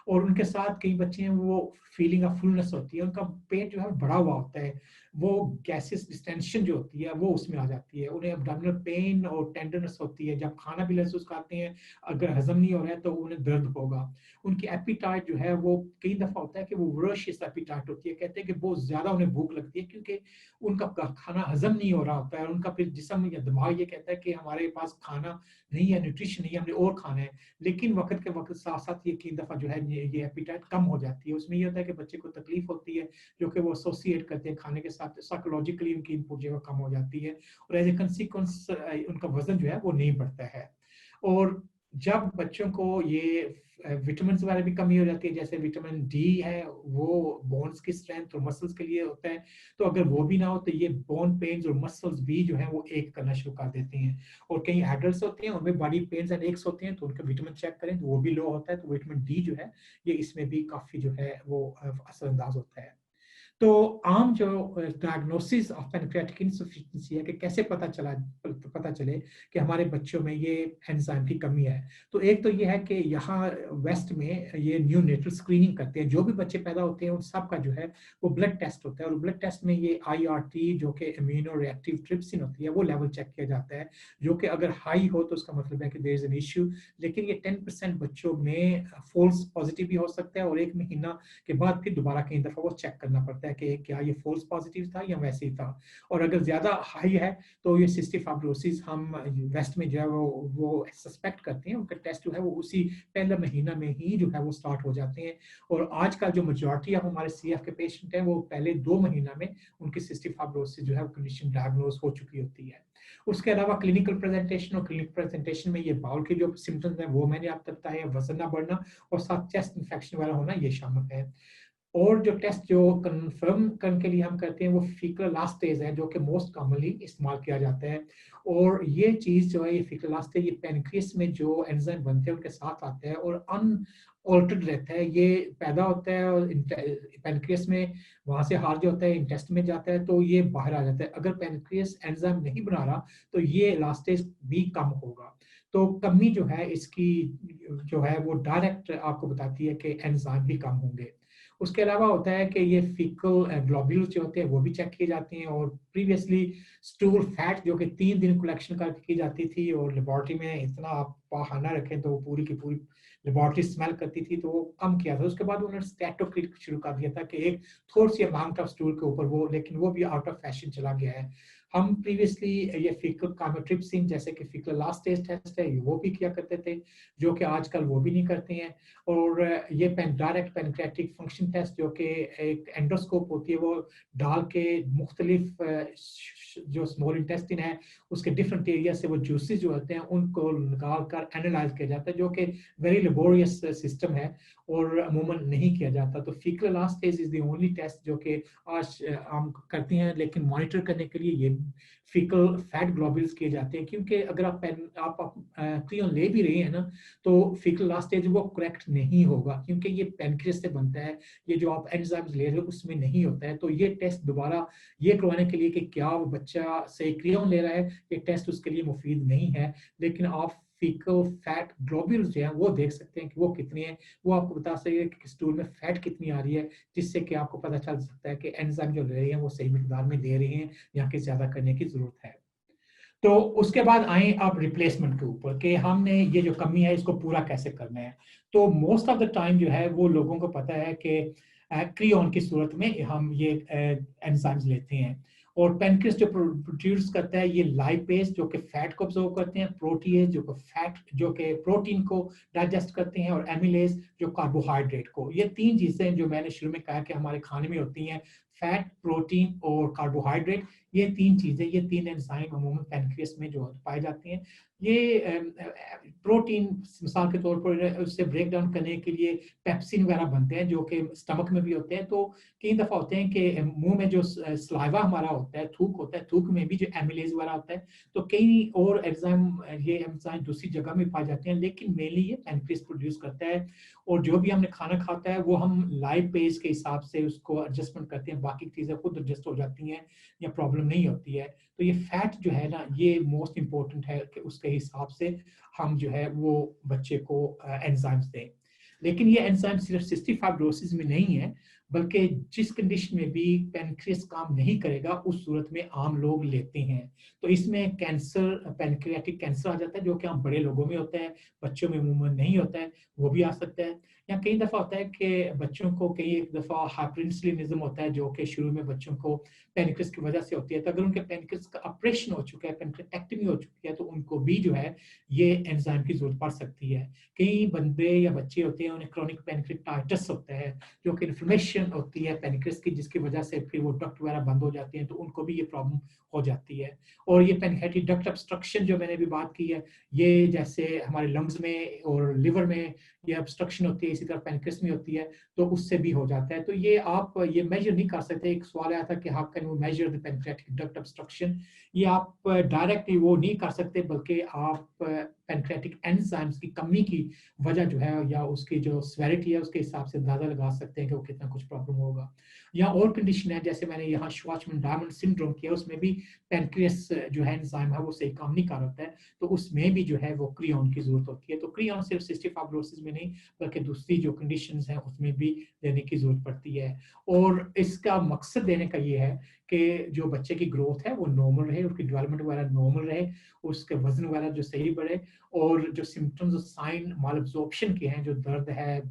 और उनके साथ कई बच्चे हैं वो फीलिंग ऑफ फुलनेस होती है, उनका पेट जो है बड़ा हुआ होता है, वो गैसेस डिस्टेंशन जो होती है वो उसमें आ जाती है, उन्हें एब्डोमिनल पेन और टेंडरनेस होती है, जब खाना भी महसूस करते हैं अगर हजम नहीं हो रहा है तो उन्हें दर्द होगा। उनकी एपिटाइट जो है वो कई दफा होता है कि वो वोराशियस एपिटाइट होती है, कहते हैं कि बहुत ज्यादा उन्हें भूख लगती है क्योंकि उनका खाना हजम नहीं हो रहा होता है, और उनका फिर जिस्म या दिमाग ये कहता है कि हमारे पास खाना नहीं है, न्यूट्रिशन नहीं है, हमने और खाना है। लेकिन वक्त के वक्त साथ साथ ये कई दफा जो है ये एपिटाइट कम हो जाती है। उसमें ये होता है कि बच्चे को तकलीफ होती है जो कि वो एसोसिएट करते हैं खाने के साथ, साइकोलॉजिकली उनकी इनपुट जो है कम हो जाती है, और एज ए कंसिक्वेंस उनका वजन जो है वो नहीं बढ़ता है। और जब बच्चों को ये विटामिन वगैरह भी कमी हो जाती है, जैसे विटामिन डी है वो बोन्स की स्ट्रेंथ और मसल्स के लिए होता है, तो अगर वो भी ना हो तो ये बोन पेन्स और मसल्स भी जो है वो एक करना शुरू कर देते हैं। और कई एडल्ट्स होते हैं उनमें बॉडी पेन्स एंड एक्स होते हैं, तो उनका विटामिन चेक करें तो वो भी लो होता है, तो विटामिन डी जो है ये इसमें भी काफी जो है वो असरअंदाज होता है। तो आम जो डायग्नोसिस ऑफ पैनक्रियाटिक इनसफिशिएंसी है कि कैसे पता चले कि हमारे बच्चों में ये एंजाइम की कमी है। तो एक तो ये है कि यहाँ वेस्ट में ये न्यू नेटल स्क्रीनिंग करते हैं, जो भी बच्चे पैदा होते हैं उन सब का जो है वो ब्लड टेस्ट होता है, और ब्लड टेस्ट में ये IRT जो कि इम्यूनो रिएक्टिव ट्रिप्सिन होती है वो लेवल चेक किया जाता है, जो कि अगर हाई हो तो उसका मतलब है कि देयर इज एन इश्यू। लेकिन ये 10% बच्चों में फॉल्स पॉजिटिव भी हो सकता है, और 1 महीना के बाद फिर दोबारा कई दफा वो चेक करना पड़ता है कि क्या ये फॉल्स पॉजिटिव था या वैसे ही था। और अगर ज्यादा हाई है तो ये सिस्टिक फाइब्रोसिस हम वेस्ट में जो है वो सस्पेक्ट करते हैं, उनका टेस्ट जो है वो उसी पहले महीना में ही जो है वो स्टार्ट हो जाते हैं। और आजकल जो मेजॉरिटी ऑफ हमारे CF के पेशेंट हैं वो पहले 2 महीना में उनकी सिस्टिक फाइब्रोसिस जो है कंडीशन डायग्नोज हो चुकी होती है। उसके अलावा क्लिनिकल प्रेजेंटेशन, और क्लिनिकल प्रेजेंटेशन में ये बाउल के जो सिम्टम्स हैं वो मैंने आपको बताया, वजन ना बढ़ना और साथ चेस्ट इन्फेक्शन वाला होना ये शामिल है। और जो टेस्ट जो कंफर्म करने के लिए हम करते हैं वो फीकल इलास्टेज है, जो कि मोस्ट कॉमनली इस्तेमाल किया जाता है। और ये चीज जो है ये फीकल इलास्टेज ये पैनक्रियास में जो एंजाइम बनते हैं उनके साथ आता है और अनऑल्टर्ड रहता है, ये पैदा होता है और पैनक्रियास में वहां से हार जो होता है इंटेस्ट में जाता है तो ये बाहर आ जाता है। अगर पैनक्रियास एंजाइम नहीं बना रहा तो ये इलास्टेज भी कम होगा। तो कमी जो है इसकी जो है वो डायरेक्ट आपको बताती है कि एंजाइम भी कम होंगे। उसके अलावा होता है कि ये फीकल ग्लोब्यूल्स जो होते हैं वो भी चेक किए जाते हैं, और प्रीवियसली स्टूल फैट जो कि 3 दिन कलेक्शन करके की जाती थी, और लेबोरेटरी में इतना आप बहाना रखें तो पूरी की पूरी लेबोरेटरी स्मेल करती थी, तो वो कम किया था। उसके बाद उन्होंने स्टैटोक्लिक शुरू कर दिया था कि एक थोड़ी सी अमाउंट ऑफ स्टूल के ऊपर वो, लेकिन वो भी आउट ऑफ फैशन चला गया है। हम प्रीवियसली ये फीकल काइमोट्रिप्सिन जैसे कि फीकल इलास्टेज टेस्ट है वो भी किया करते थे, जो कि आजकल वो भी नहीं करते हैं। और ये डायरेक्ट पैनक्रियाटिक फंक्शन टेस्ट जो कि एक एंडोस्कोप होती है वो डाल के मुख्तलिफ जो स्मॉल इंटेस्टिन है उसके डिफरेंट एरिया से वो जूसेस जो होते हैं उनको निकाल कर एनालाइज किया जाता है, जो कि वेरी लेबोरियस सिस्टम है और अमूमन नहीं किया जाता। तो faecal elastase is the only test जो कि आज हम करते हैं, लेकिन मॉनिटर करने के लिए ये फीकल फैट ग्लोब्यूल्स किए जाते हैं, क्योंकि अगर आप क्रियोन ले भी रहे हैं ना तो फीकल इलास्टेज वो करेक्ट नहीं होगा, क्योंकि ये पैनक्रियास से बनता है, ये जो आप एंजाइम्स ले रहे हो उसमें नहीं होता है। तो ये टेस्ट दोबारा ये करवाने के लिए कि क्या वो बच्चा सही क्रियोन ले रहा है, ये टेस्ट उसके लिए मुफीद नहीं है। लेकिन आप फीकल फैट ग्लोब्यूल्स जो है वो देख सकते हैं कि वो कितने हैं, वो आपको बता सकते हैं कि स्टूल में फैट कितनी आ रही है, जिससे कि आपको पता चल सकता है कि एंजाइम जो ले रहे हैं वो सही मिकदार में दे रहे हैं या कि ज्यादा करने की जरूरत है। तो उसके बाद आए आप रिप्लेसमेंट के ऊपर कि हमने ये जो कमी है इसको पूरा कैसे करना है। तो मोस्ट ऑफ द टाइम जो है वो लोगों को पता है कि क्रियोन की सूरत में हम ये एंजाइम्स लेते हैं, और पेनक्रियास जो प्रोड्यूस करता है ये लाइपेज जो कि फैट को ऑब्जॉर्व करते हैं, प्रोटीएज जो कि फैट जो कि प्रोटीन को डाइजेस्ट करते हैं, और एमिलेज जो कार्बोहाइड्रेट को। ये 3 चीजें जो मैंने शुरू में कहा कि हमारे खाने में होती हैं, फैट, प्रोटीन और कार्बोहाइड्रेट, ये 3 चीजें, ये 3 एंजाइम अमूमन पैनक्रियास में जो पाए जाते हैं। ये प्रोटीन मिसाल के तौर पर उससे ब्रेक डाउन करने के लिए पेप्सिन वगैरह बनते हैं जो कि स्टमक में भी होते हैं। तो कई दफा होते हैं कि मुंह में जो सलाइवा हमारा होता है, थूक होता है, थूक में भी जो एमिलेज वगैरह होता है। तो कई और एंजाइम ये एंजाइम दूसरी जगह में पाए जाते हैं, लेकिन मेनली ये पैनक्रियास प्रोड्यूस करता है। और जो भी हमने खाना खाता है वो हम लाइपेज के हिसाब से उसको एडजस्टमेंट करते हैं, बाकी चीजें खुद एडजस्ट हो जाती हैं या प्रॉब्लम नहीं होती है। तो ये फैट जो है ना ये मोस्ट इंपॉर्टेंट है कि उसके हिसाब से हम जो है वो बच्चे को एंजाइम्स दें। लेकिन ये एंजाइम सिर्फ सिस्टिक फाइब्रोसिस में नहीं है, बल्कि जिस कंडीशन में भी पैनक्रियास काम नहीं करेगा उस सूरत में आम लोग लेते हैं। तो इसमें कैंसर, पैनक्रियाटिक कैंसर आ जाता है जो कि आम बड़े लोगों में होता है, बच्चों में अमूमन नहीं होता है, वो भी आ सकता है। या कई दफा होता है कि बच्चों को कई एक दफा हाइपerinsulinism होता है जो कि शुरू में बच्चों को पैनक्रियास की वजह से होती है। तो अगर उनके पैनक्रियास का ऑपरेशन हो चुका है, पैनक्रियाटेक्टमी हो चुकी है, तो उनको भी जो है ये एंजाइम की जरूरत पड़ सकती है। कई बंदे या बच्चे होते हैं उन्हें क्रोनिक पैनक्रियाटाइटिस होता है जो कि इन्फ्लेमेशन होती है पैनक्रियास की, जिसकी वजह से फिर वो डक्ट वगैरह बंद हो जाती हैं, तो उनको भी ये प्रॉब्लम हो जाती है। और ये पैनक्रियाटिक डक्ट ऑब्स्ट्रक्शन जो मैंने भी बात की है, ये जैसे हमारे लंग्स में और लिवर में ये ऑब्स्ट्रक्शन होती है, इसी तरह पैनक्रियास में होती है, तो उससे भी हो जाता है। तो ये आप ये मेजर नहीं कर सकते। एक सवाल आया था कि how can we measure the pancreatic duct obstruction, ये आप डायरेक्टली वो नहीं कर सकते, बल्कि आप पैनक्रियाटिक एंजाइम्स की कमी की वजह जो है या उसकी जो सेवेरिटी है उसके हिसाब से अंदाजा लगा सकते हैं कि वो कितना कुछ प्रॉब्लम होगा। या और कंडीशन है जैसे मैंने यहाँ श्वार्ट्जमैन डायमंड सिंड्रोम किया, उसमें भी पैनक्रियास जो है एंजाइम है वो सही काम नहीं कर होता है, तो उसमें भी जो है वो क्रियोन की जरूरत होती है। तो क्रियोन सिर्फ सिस्टिक फाइब्रोसिस में नहीं बल्कि दूसरी जो कंडीशंस हैं उसमें भी देने की जरूरत पड़ती है। और इसका मकसद देने का ये है कि जो बच्चे की ग्रोथ है वो नॉर्मल रहे, उसकी डेवलपमेंट वगैरह नॉर्मल रहे, उसके वजन वगैरह जो सही बढ़े, और जो सिम्टम्स और साइन माल एब्जॉर्प्शन के हैं, जो दर्द है,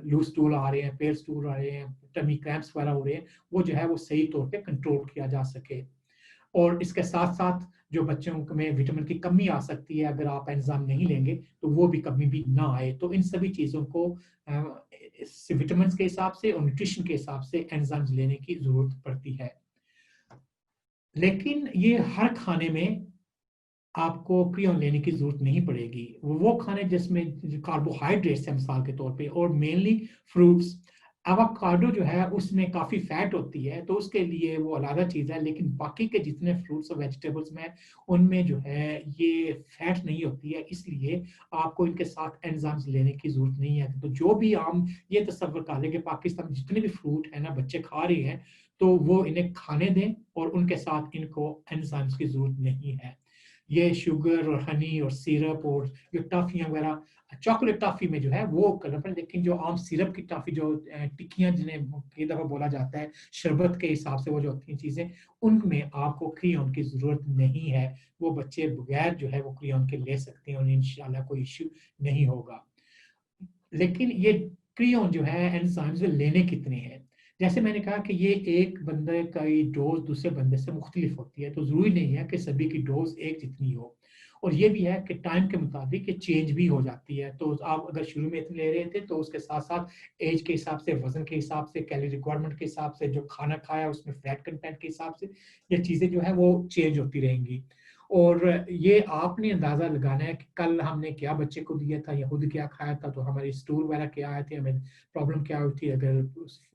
लूज स्टूल आ रहे हैं, पेयर स्टूल आ रहे हैं, टमी क्रैम्प्स वगैरह हो रहे हैं, वो जो है वो सही तौर पे कंट्रोल किया जा सके। और इसके साथ साथ जो बच्चों में विटामिन की कमी आ सकती है अगर आप एंजाइम नहीं लेंगे तो वो भी कभी भी ना आए। तो इन सभी चीज़ों को विटामिन के हिसाब से और न्यूट्रिशन के हिसाब से एंजाइम्स लेने की जरूरत पड़ती है। लेकिन ये हर खाने में आपको क्रियोन लेने की जरूरत नहीं पड़ेगी। वो खाने जिसमें कार्बोहाइड्रेट्स है मिसाल के तौर पे, और मेनली फ्रूट्स, एवोकाडो जो है उसमें काफी फैट होती है तो उसके लिए वो अलग चीज है, लेकिन बाकी के जितने फ्रूट्स और वेजिटेबल्स में उनमें जो है ये फैट नहीं होती है, इसलिए आपको इनके साथ एंजाइम्स लेने की जरूरत नहीं है। तो जो भी हम ये तसव्वुर कर लेंगे पाकिस्तान में जितने भी फ्रूट है ना बच्चे खा रहे हैं तो वो इन्हें खाने दें और उनके साथ इनको एंजाइम्स की जरूरत नहीं है। ये शुगर और हनी और सिरप और जो टॉफियां वगैरह, चॉकलेट टॉफी में जो है वो करना पड़े, लेकिन जो आम सिरप की टॉफी जो टिक्कियां जिन्हें कई दफा बोला जाता है शरबत के हिसाब से वो जो होती हैं चीजें, उनमें आपको क्रियोन की जरूरत नहीं है। वो बच्चे बगैर जो है वो क्रियोन के ले सकते हैं और इंशाल्लाह कोई इश्यू नहीं होगा। लेकिन ये क्रियोन जो है एंजाइम्स लेने कितने हैं, जैसे मैंने कहा कि ये एक बंदे का डोज दूसरे बंदे से मुख्तलिफ होती है, तो जरूरी नहीं है कि सभी की डोज एक जितनी हो। और ये भी है कि टाइम के मुताबिक ये चेंज भी हो जाती है। तो आप अगर शुरू में इतने ले रहे थे तो उसके साथ साथ एज के हिसाब से, वजन के हिसाब से, कैलोरी रिक्वायरमेंट के हिसाब से, जो खाना खाया उसमें फैट कंटेंट के हिसाब से ये चीजें जो है वो चेंज होती रहेंगी। और ये आपने अंदाजा लगाना है कि कल हमने क्या बच्चे को दिया था या खुद क्या खाया था, तो हमारी स्टूल वगैरह क्या आए थे, हमें प्रॉब्लम क्या हुई थी, अगर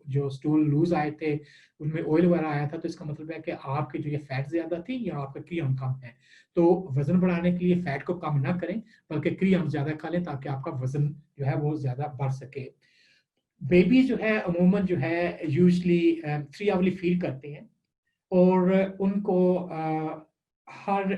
जो स्टूल लूज आए थे उनमें ऑयल वगैरह आया था तो इसका मतलब है कि आपकी जो ये फैट ज्यादा थी या आपका क्रियोन कम है। तो वजन बढ़ाने के लिए फैट को कम ना करें बल्कि क्रियोन ज्यादा खा लें ताकि आपका वजन जो है वो ज्यादा बढ़ सके। बेबी जो है अमूमन जो है यूजली 3 आवरली फीड करते हैं और उनको हर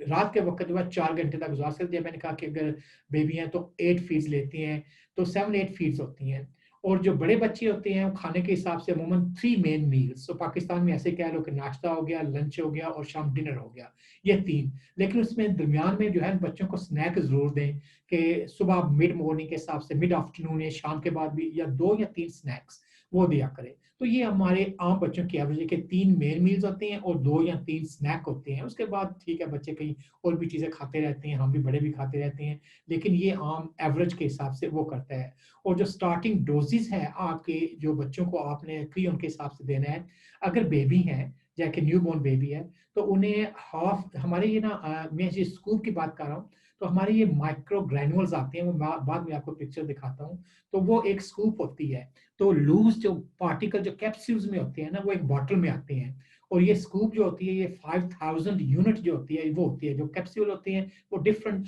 रात के वक्त जो है 4 घंटे तक गुजार सकते हैं। मैंने कहा कि अगर बेबी हैं तो 8 फीड्स लेती हैं तो 7-8 फीड्स होती हैं। और जो बड़े बच्चे होते हैं वो खाने के हिसाब से अमूमन 3 मेन मील्स, तो पाकिस्तान में ऐसे कह लो कि नाश्ता हो गया, लंच हो गया और शाम डिनर हो गया, ये 3। लेकिन उसमें दरमियान में जो है बच्चों को स्नैक जरूर दें कि सुबह मिड मॉर्निंग के हिसाब से, मिड आफ्टरनून या शाम के बाद भी या 2 या 3 स्नैक्स वो दिया करें। तो ये हमारे आम बच्चों की एवरेज है कि 3 मेन मील्स होते हैं और 2 या 3 स्नैक होते हैं। उसके बाद ठीक है बच्चे कहीं और भी चीजें खाते रहते हैं, हम भी बड़े भी खाते रहते हैं, लेकिन ये आम एवरेज के हिसाब से वो करता है। और जो स्टार्टिंग डोजेस है आपके जो बच्चों को आपने क्रियोन के हिसाब से देना है, अगर बेबी है जैसे न्यू बॉर्न बेबी है तो उन्हें हाफ, हमारे ये ना मैं जिस स्कूप की बात कर रहा हूँ, तो हमारे ये माइक्रो ग्रैनुअल्स आते हैं, वो बाद में आपको पिक्चर दिखाता हूँ। तो वो एक स्कूप होती है, तो लूज जो पार्टिकल जो कैप्सूल्स में होते हैं ना वो एक बॉटल में आते हैं। और ये स्कूप जो होती है ये 5000 यूनिट जो होती है वो होती है। जो कैप्सूल होते हैं वो डिफरेंट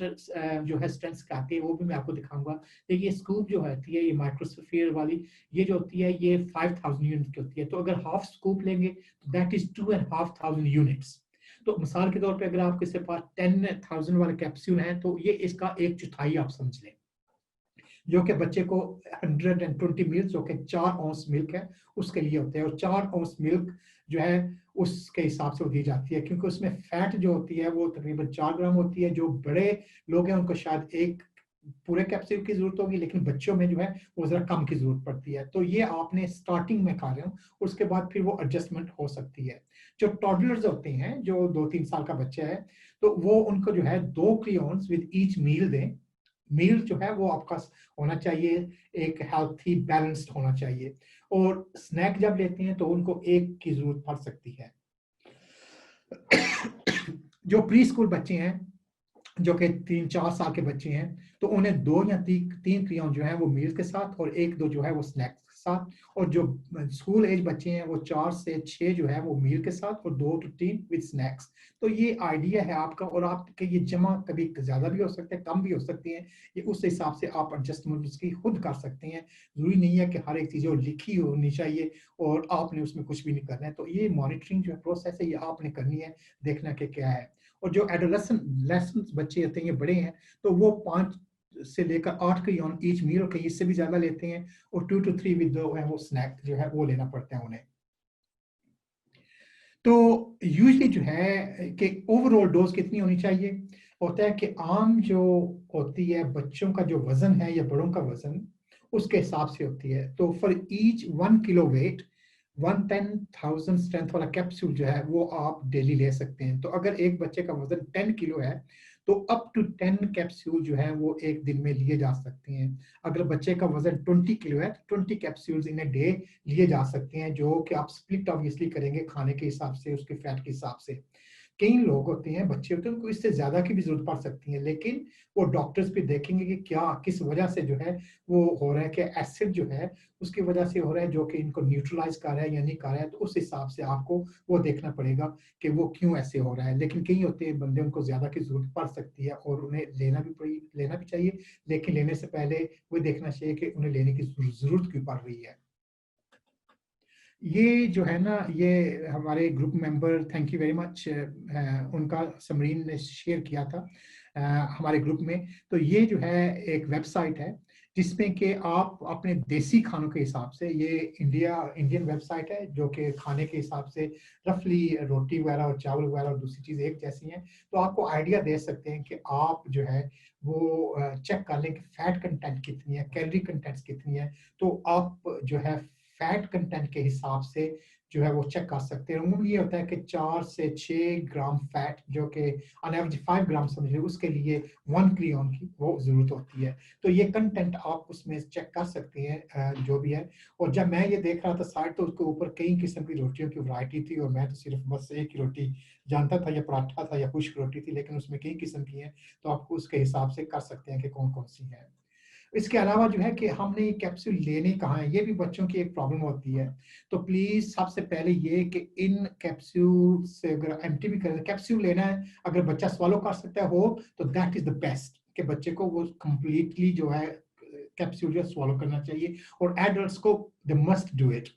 जो है स्ट्रेंथ्स के आते हैं, वो भी मैं आपको दिखाऊंगा। देखिए स्कूप जो होती है ये माइक्रोस्फीयर वाली, ये जो होती है ये 5000 यूनिट की होती है। तो अगर हाफ स्कूप लेंगे तो दैट इज 2500 यूनिट्स। तो मिसाल के तौर पे अगर आपके पास 10,000 वाले कैप्सूल हैं तो ये इसका 1/4 आप समझ लें, जो कि बच्चे को 120 मिल्क जो कि 4 औंस मिल्क है उसके लिए होते हैं। और 4 औंस मिल्क जो है उसके हिसाब से वो दी जाती है, क्योंकि उसमें फैट जो होती है वो तकरीबन 4 ग्राम होती है। जो बड़े लोग हैं उनको शायद एक पूरे कैप्सूल की जरूरत होगी, लेकिन बच्चों में जो है वो जरा कम की जरूरत पड़ती है। तो ये आपने स्टार्टिंग में खा रहे हो, उसके बाद फिर वो एडजस्टमेंट हो सकती है। जो टॉडलर्स होते हैं जो 2-3 साल का बच्चा है तो वो उनको जो है 2 क्रियोन्स विद ईच मील दें। मील जो है वो आपका होना चाहिए एक हेल्थी बैलेंस्ड होना चाहिए। और स्नैक जब लेते हैं तो उनको एक की जरूरत पड़ सकती है। जो प्री स्कूल बच्चे हैं जो कि 3-4 साल के बच्चे हैं तो उन्हें 2 या 3 क्रियोन जो है वो मील के साथ और 1-2 जो है वो स्नैक्स के
साथ, और जो स्कूल एज बच्चे हैं वो 4 से 6 जो है वो मील के साथ, और 2 to 3 विद स्नैक्स। तो ये आइडिया है आपका, और आपके ये जमा कभी ज्यादा भी हो सकते हैं, कम भी हो सकती हैं, ये उस हिसाब से आप एडजस्टमेंट उसकी खुद कर सकते हैं। जरूरी नहीं है कि हर एक चीज लिखी होनी चाहिए और आपने उसमें कुछ भी नहीं करना है। तो ये मॉनिटरिंग जो प्रोसेस है ये आपने करनी है, देखना कि क्या है। और जो एडोलेसेंट बच्चे होते हैं, ये बड़े हैं, तो वो 5 से लेकर 8 के ऑन ईच मील, और कहीं इससे भी ज्यादा लेते हैं, और 2 to 3 विद वो स्नैक जो है वो लेना पड़ता है उन्हें। तो यूजली जो है कि ओवरऑल डोज कितनी होनी चाहिए, होता है कि आम जो होती है बच्चों का जो वजन है या बड़ों का वजन, उसके हिसाब से होती है। तो for each 1 kilo weight 110,000 strength वाला कैप्सूल जो है वो आप डेली ले सकते हैं। तो अगर एक बच्चे का वजन 10 किलो है तो अप टू 10 कैप्सूल जो है वो एक दिन में लिए जा सकते हैं। अगर बच्चे का वजन 20 किलो है तो 20 कैप्सूल्स इन अ डे लिए जा सकते हैं, जो कि आप स्प्लिट ऑब्वियसली करेंगे खाने के हिसाब से, उसके फैट के हिसाब से। कई लोग होते हैं, बच्चे होते हैं, उनको इससे ज्यादा की भी जरूरत पड़ सकती है, लेकिन वो डॉक्टर्स भी देखेंगे कि क्या किस वजह से जो है वो हो रहा है, कि एसिड जो है उसकी वजह से हो रहा है जो कि इनको न्यूट्रलाइज कर रहा है या नहीं कर रहा है। तो उस हिसाब से आपको वो देखना पड़ेगा कि वो क्यों ऐसे हो रहा है। लेकिन कई होते हैं बंदे, उनको ज्यादा की जरूरत पड़ सकती है और उन्हें लेना भी चाहिए, लेकिन लेने से पहले वो देखना चाहिए कि उन्हें लेने की जरूरत क्यों पड़ रही है। ये जो है ना, ये हमारे group member, thank you very much, उनका समरीन ने शेयर किया था हमारे ग्रुप में। तो ये जो है एक वेबसाइट है जिसमें कि आप अपने देसी खानों के हिसाब से, ये इंडियन वेबसाइट है जो कि खाने के हिसाब से रफली रोटी वगैरह और चावल वगैरह और दूसरी चीज़ एक जैसी हैं। तो आपको आइडिया दे सकते हैं कि आप जो है वो चेक कर लें कि फैट कंटेंट कितनी है, कैलोरी कंटेंट कितनी है। तो आप जो है फैट कंटेंट के हिसाब से जो है वो चेक कर सकते हैं। उम्मीद ये होता है कि 4 से 6 ग्राम फैट, जो कि ऑन एवरेज 5 ग्राम समझिए, उसके लिए 1 क्रियोन की वो जरूरत होती है। तो ये कंटेंट आप उसमें चेक कर सकते हैं जो भी है। और जब मैं ये देख रहा था साइट, तो उसके ऊपर कई किस्म की रोटियों की वैरायटी थी, और मैं तो सिर्फ बस एक ही रोटी जानता था, या पराठा था या खुश्क रोटी थी, लेकिन उसमें कई किस्म की हैं। तो आप उसके हिसाब से कर सकते हैं कि कौन कौन सी है। इसके अलावा जो है कि हमने ये कैप्सूल लेने कहाँ है, ये भी बच्चों की एक प्रॉब्लम होती है। तो प्लीज सबसे पहले ये कि इन कैप्सूल से अगर एम्प्टी भी करें, कैप्सूल लेना है, अगर बच्चा swallow कर सकता हो तो दैट इज द बेस्ट, कि बच्चे को वो कंप्लीटली जो है कैप्सूल जो swallow करना चाहिए। और एडल्ट्स को they must do it.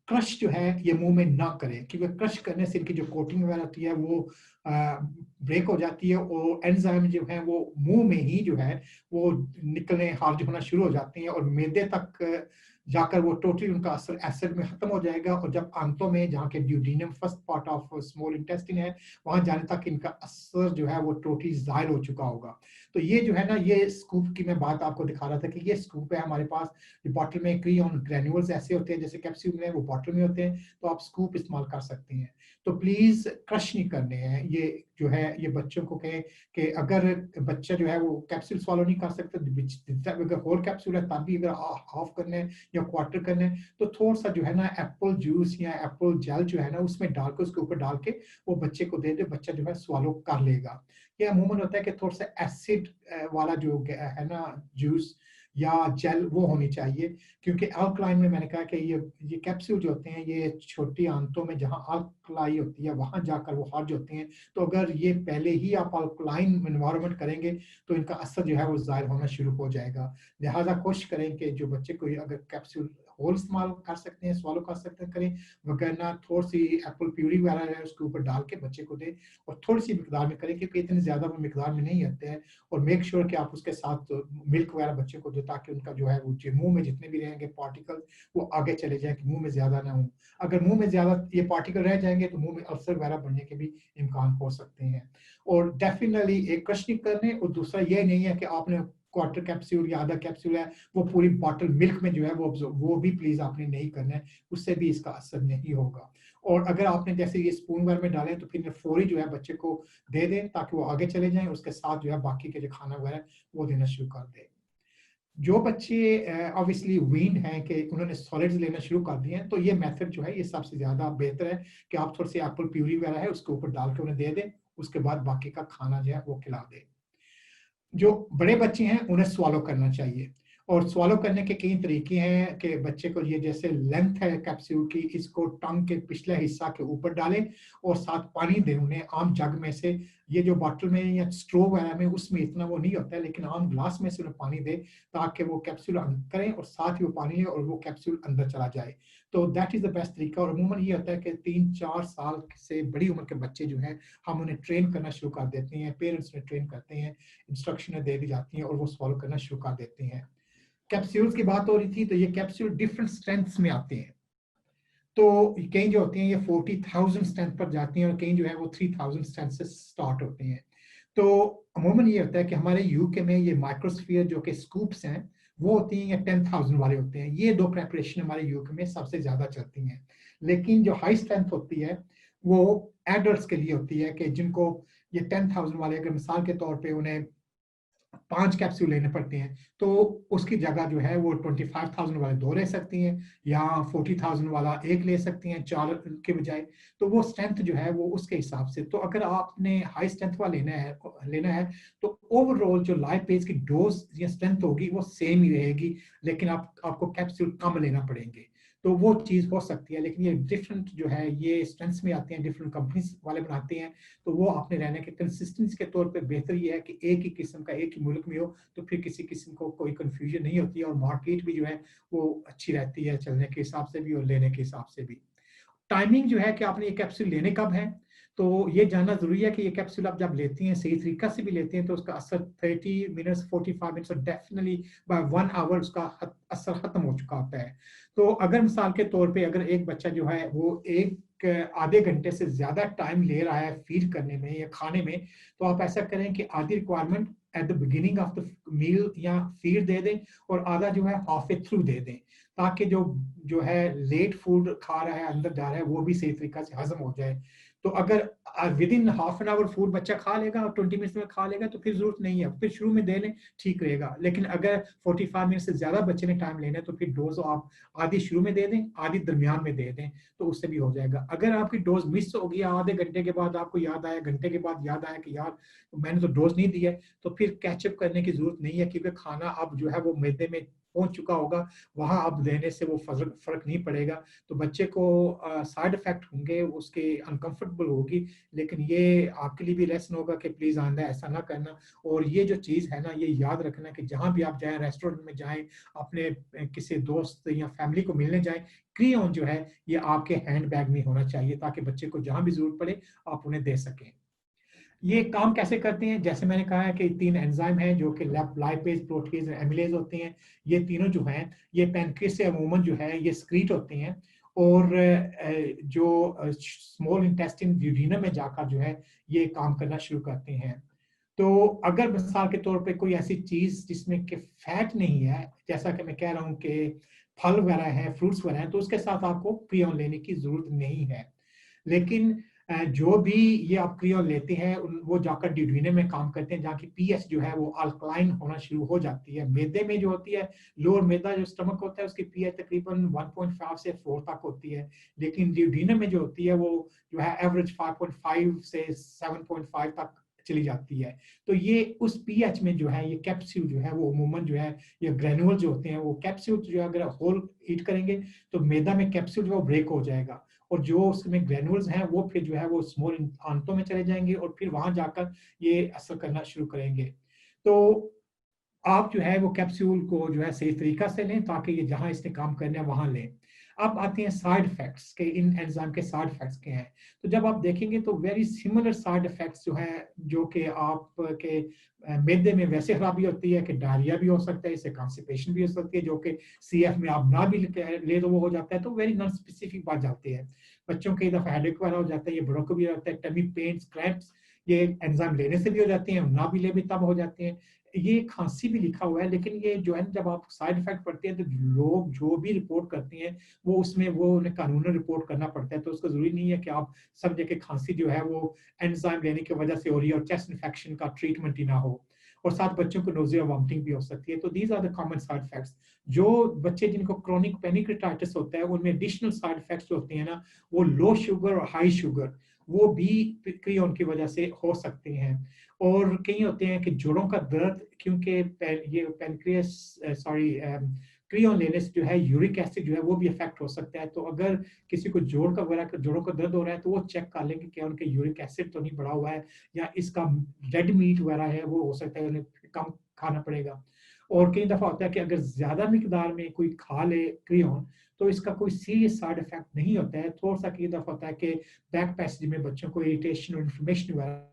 Crush जो है ये मुंह में ना करें, क्योंकि क्रश करने से इनकी जो कोटिंग वगैरह होती है वो ब्रेक हो जाती है, और एंजाइम जो है वो मुंह में ही जो है वो निकलने हार्ज होना शुरू हो जाते हैं, और मैदे तक जाकर वो टोटली उनका असर एसिड में खत्म हो जाएगा। और जब आंतों में, जहाँ के duodenum first part of small intestine है, वहां जाने तक इनका असर जो है वो टोटली जाहिर हो चुका होगा। तो ये जो है ना, ये स्कूप की मैं बात आपको दिखा रहा था कि ये स्कूप है हमारे पास। बॉटल में क्रियोन ग्रेन्यूल्स ऐसे होते हैं जैसे कैप्सूल में, वो बॉटल में होते हैं, तो आप स्कूप इस्तेमाल कर सकते हैं। तो प्लीज क्रश नहीं करने हैं ये जो है। ये बच्चों को कहें कि अगर बच्चा जो है वो कैप्सूल फॉलो नहीं कर सकता, अगर होल कैप्सूल है तब भी अगर हाफ करने हैं या क्वार्टर करने हैं, तो थोड़ा सा जो है ना एप्पल जूस या एप्पल जेल जो है ना उसमें डाल के, उसके ऊपर डाल के वो बच्चे को दे दे, बच्चा जो है स्वालो कर लेगा। ये अमूमन होता है कि थोड़ा सा एसिड वाला जो है ना जूस या जेल वो होनी चाहिए, क्योंकि अल्कलाइन में मैंने कहा कि ये कैप्सूल जो होते हैं ये छोटी आंतों में जहां अल्कलाई होती है वहां जाकर वो हार्ज होते हैं। तो अगर ये पहले ही आप अल्कलाइन एनवायरनमेंट करेंगे तो इनका असर जो है वो जाहिर होना शुरू हो जाएगा। लिहाजा कोशिश करें कि जो बच्चे को अगर कैप्सूल होल इस्तेमाल कर सकते हैं, स्वालो कर सकते हैं, करें, वगरना थोड़ी सी एप्पल प्यूरी वगैरह है उसके ऊपर डाल के बच्चे को दें, और थोड़ी सी मिकदार में करें, क्योंकि इतनी ज्यादा वो मिकदार में नहीं आते हैं। और मेक श्योर कि आप उसके साथ मिल्क वगैरह बच्चे को दें, ताकि उनका जो है वो मुंह में जितने भी रहेंगे पार्टिकल वो आगे चले जाए, कि मुंह में ज्यादा ना हो। अगर मुंह में ज्यादा ये पार्टिकल रह जाएंगे तो मुंह में अल्सर वगैरह बनने के भी इम्कान हो सकते हैं। और डेफिनेटली एक क्रश नहीं करने, और दूसरा ये नहीं है कि आपने क्वार्टर कैप्सूल या आधा कैप्सूल है वो पूरी बॉटल मिल्क में जो है वो भी प्लीज आपने नहीं करना है, उससे भी इसका असर नहीं होगा। और अगर आपने जैसे ये स्पून वगैरह में डाले तो फिर फौरी जो है बच्चे को दे दें, ताकि वो आगे चले जाएं, उसके साथ जो है बाकी के जो खाना वगैरह वो देना शुरू कर दें। जो बच्चे ऑब्वियसली वीन्ड हैं कि उन्होंने सॉलिड्स लेना शुरू कर दिए हैं, तो ये मेथड जो है ये सबसे ज्यादा बेहतर है कि आप थोड़ी सी एप्पल प्यूरी वगैरह है उसके ऊपर डाल के उन्हें दे दें, उसके बाद बाकी का खाना जो है वो खिला दें। जो बड़े बच्चे हैं उन्हें स्वालो करना चाहिए, और swallow करने के कई तरीके हैं कि बच्चे को ये जैसे लेंथ है कैप्सूल की, इसको टंग के पिछले हिस्सा के ऊपर डालें और साथ पानी दें उन्हें आम जग में से। ये जो बॉटल में या स्ट्रो वगैरह में उसमें इतना वो नहीं होता है, लेकिन आम ग्लास में से उन्हें पानी दे ताकि वो कैप्सूल करें और साथ ही वो पानी है और वो कैप्सूल अंदर चला जाए। तो दैट इज द बेस्ट तरीका। और अमूमन ये होता है कि 3-4 साल से बड़ी उम्र के बच्चे जो हैं हम उन्हें ट्रेन करना शुरू कर देते हैं, पेरेंट्स उन्हें ट्रेन करते हैं, इंस्ट्रक्शन दे दी जाती हैं और वो सॉल्व करना शुरू कर देते हैं। कैप्सूल्स की बात हो रही थी, तो ये कैप्सूल डिफरेंट स्ट्रेंथ्स में आते हैं। तो कई जो होते हैं ये 40,000 स्ट्रेंथ पर जाती हैं और कई जो है वो 3,000 स्ट्रेंथ से स्टार्ट होते हैं। तो अमूमन ये होता है कि हमारे यूके में ये माइक्रोस्फीयर जो कि स्कूप्स हैं वो होती हैं या 10,000 वाले होते हैं। ये दो प्रेपरेशन हमारे यूके में सबसे ज्यादा चलती हैं। लेकिन जो हाई स्ट्रेंथ होती है वो एडल्ट्स के लिए होती है कि जिनको ये 10,000 वाले, अगर मिसाल के तौर पे उन्हें 5 कैप्सूल लेने पड़ते हैं तो उसकी जगह जो है वो 25,000 वाले 2 ले सकती हैं या 40,000 वाला 1 ले सकती हैं 4 के बजाय। तो वो स्ट्रेंथ जो है वो उसके हिसाब से। तो अगर आपने हाई स्ट्रेंथ वाला लेना है तो ओवरऑल जो लाइपेज की डोज या स्ट्रेंथ होगी वो सेम ही रहेगी, लेकिन आपको कैप्सूल कम लेना पड़ेंगे। तो वो चीज हो सकती है, लेकिन ये डिफरेंट जो है ये स्ट्रेंथ्स में आते हैं, डिफरेंट कंपनीज वाले बनाते हैं। तो वो आपने रहने के कंसिस्टेंसी के तौर पे बेहतर ये है कि एक ही किस्म का एक ही मुल्क में हो, तो फिर किसी किस्म को कोई कंफ्यूजन नहीं होती है और मार्केट भी जो है वो अच्छी रहती है चलने के हिसाब से भी और लेने के हिसाब से भी। टाइमिंग जो है कि आपने ये कैप्सूल लेने कब है, तो ये जानना जरूरी है कि ये कैप्सूल आप जब लेती हैं सही तरीका से भी लेते हैं तो उसका असर 30 मिनट्स 45 मिनट्स और डेफिनेटली बाय 1 आवर उसका असर खत्म हो चुका होता है। तो अगर मिसाल के तौर पे अगर एक बच्चा जो है वो एक आधे घंटे से ज्यादा टाइम ले रहा है फीड करने में या खाने में, तो आप ऐसा करें कि आधी requirement at the beginning of the meal या फीड दे दें और आधा जो है हाफ वे थ्रू दे दें, ताकि जो जो है लेट फूड खा रहा है अंदर जा रहा है वो भी सही तरीका से हजम हो जाए। तो अगर with in half an hour food बच्चा खा लेगा और 20 मिनट्स में खा लेगा तो फिर जरूरत नहीं है, फिर शुरू में दे लें ठीक रहेगा। लेकिन अगर 45 मिनट से ज्यादा बच्चे ने टाइम लेना है तो फिर डोज आप आधी शुरू में दे दें आधी दरमियान में दे दें, तो उससे भी हो जाएगा। अगर आपकी डोज मिस हो गई आधे घंटे के बाद आपको याद आया, घंटे के बाद याद आया कि यार मैंने तो डोज नहीं दिया है, तो फिर कैचअप करने की जरूरत नहीं है, क्योंकि खाना अब जो है वो मैदे में पहुंच चुका होगा, वहां अब देने से वो फर्क नहीं पड़ेगा। तो बच्चे को साइड इफेक्ट होंगे, उसके अनकंफर्टेबल होगी, लेकिन ये आपके लिए भी लेसन होगा कि प्लीज आइंदा ऐसा ना करना। और ये जो चीज है ना ये याद रखना कि जहां भी आप जाएं, रेस्टोरेंट में जाएं, अपने किसी दोस्त या फैमिली को मिलने जाएं, क्रेयॉन जो है ये आपके हैंड बैग में होना चाहिए ताकि बच्चे को जहां भी जरूरत पड़े आप उन्हें दे सकें। ये काम कैसे करते हैं, जैसे मैंने कहा है कि 3 एंजाइम हैं जो कि लाइपेज, प्रोटीज और एमिलेज होते हैं। ये तीनों जो हैं ये पैनक्रियास से अमूमन जो है ये स्क्रीट होते हैं और जो स्मॉल इंटेस्टाइन ड्यूडेनम में जाकर जो है ये काम करना शुरू करते हैं। तो अगर मिसाल के तौर पे कोई ऐसी चीज जिसमें कि फैट नहीं है, जैसा कि मैं कह रहा हूँ कि फल वगैरह है, फ्रूट्स वगैरह हैं, तो उसके साथ आपको क्रियोन लेने की जरूरत नहीं है। लेकिन जो भी ये आप क्रियोन लेते हैं वो जाकर ड्यूडेनम में काम करते हैं जहाँ की पीएच जो है वो अल्कलाइन होना शुरू हो जाती है। मैदे में जो होती है, लोअर मैदा जो स्टमक होता है उसकी पीएच तकरीबन 1.5 से 4 तक होती है, लेकिन ड्यूडेनम में जो होती है वो जो है एवरेज 5.5 से 7.5 तक चली जाती है। तो ये उस पीएच में जो है ये कैप्सूल जो है वो अमूमन जो है ये ग्रेनुअल जो होते हैं वो कैप्सूल जो है अगर होल ईट करेंगे तो मैदा में कैप्सूल जो है वो ब्रेक हो जाएगा और जो उसमें ग्रेनुअल्स हैं वो फिर जो है वो स्मॉल आंतों में चले जाएंगे और फिर वहां जाकर ये असर करना शुरू करेंगे। तो आप जो है वो कैप्सूल को जो है सही तरीका से लें ताकि ये जहां इसने काम करना है वहां लें। अब आते हैं साइड इफेक्ट्स के, इन एंजाइम के साइड इफेक्ट्स के हैं। तो जब आप देखेंगे तो वेरी सिमिलर साइड इफेक्ट्स जो हैं जो कि आपके मैदे में वैसे खराबी होती है कि डायरिया भी हो सकता है, इससे कॉन्स्टिपेशन भी हो सकती है, जो कि सीएफ में आप ना भी ले तो वो हो जाता है। तो वेरी नॉन स्पेसिफिक बात जाते हैं, बच्चों के दफा हेडेक वगैरह हो जाता है, ये बड़ों को भी होता है, टमी पेन्स, क्रैम्प्स, ये एंजाइम लेने से भी हो जाते हैं, ना भी ले भी तब हो जाते हैं। ये खांसी भी लिखा हुआ है, लेकिन ये जो है जब आप साइड इफेक्ट पड़ते हैं तो लोग जो भी रिपोर्ट करते हैं वो उसमें वो उन्हें कानूनन रिपोर्ट करना पड़ता है। तो उसका जरूरी नहीं है कि आप सब जगह खांसी जो है वो एंजाइम लेने की वजह से हो रही है और चेस्ट इन्फेक्शन का ट्रीटमेंट ही ना हो, और साथ बच्चों को नोजिया वॉमिटिंग भी हो सकती है। तो these are the common side effects. जो बच्चे जिनको क्रोनिक पेनिक्रेटाइटिस होता है उनमें एडिशनल साइड इफेक्ट्स होते हैं ना, वो लो शुगर और हाई शुगर,
वो भी क्रियोन की वजह से हो सकते हैं। और कई होते हैं कि जोड़ों का दर्द, क्योंकि ये पेनक्रियास सॉरी क्रियोन लेने से जो है यूरिक एसिड जो है वो भी इफेक्ट हो सकता है। तो अगर किसी को जोड़ों का दर्द हो रहा है तो वो चेक कर लेंगे कि उनके यूरिक एसिड तो नहीं बढ़ा हुआ है, या इसका रेड मीट वगैरह है वो हो सकता है उन्हें कम खाना पड़ेगा। और कई दफा होता है कि अगर ज्यादा मिकदार में कोई खा ले क्रियोन तो इसका कोई सीरियस साइड इफेक्ट नहीं होता है। थोड़ा सा कई दफा होता है कि बैक पैसेज में बच्चों को इरिटेशन और इन्फ्लेमेशन वगैरह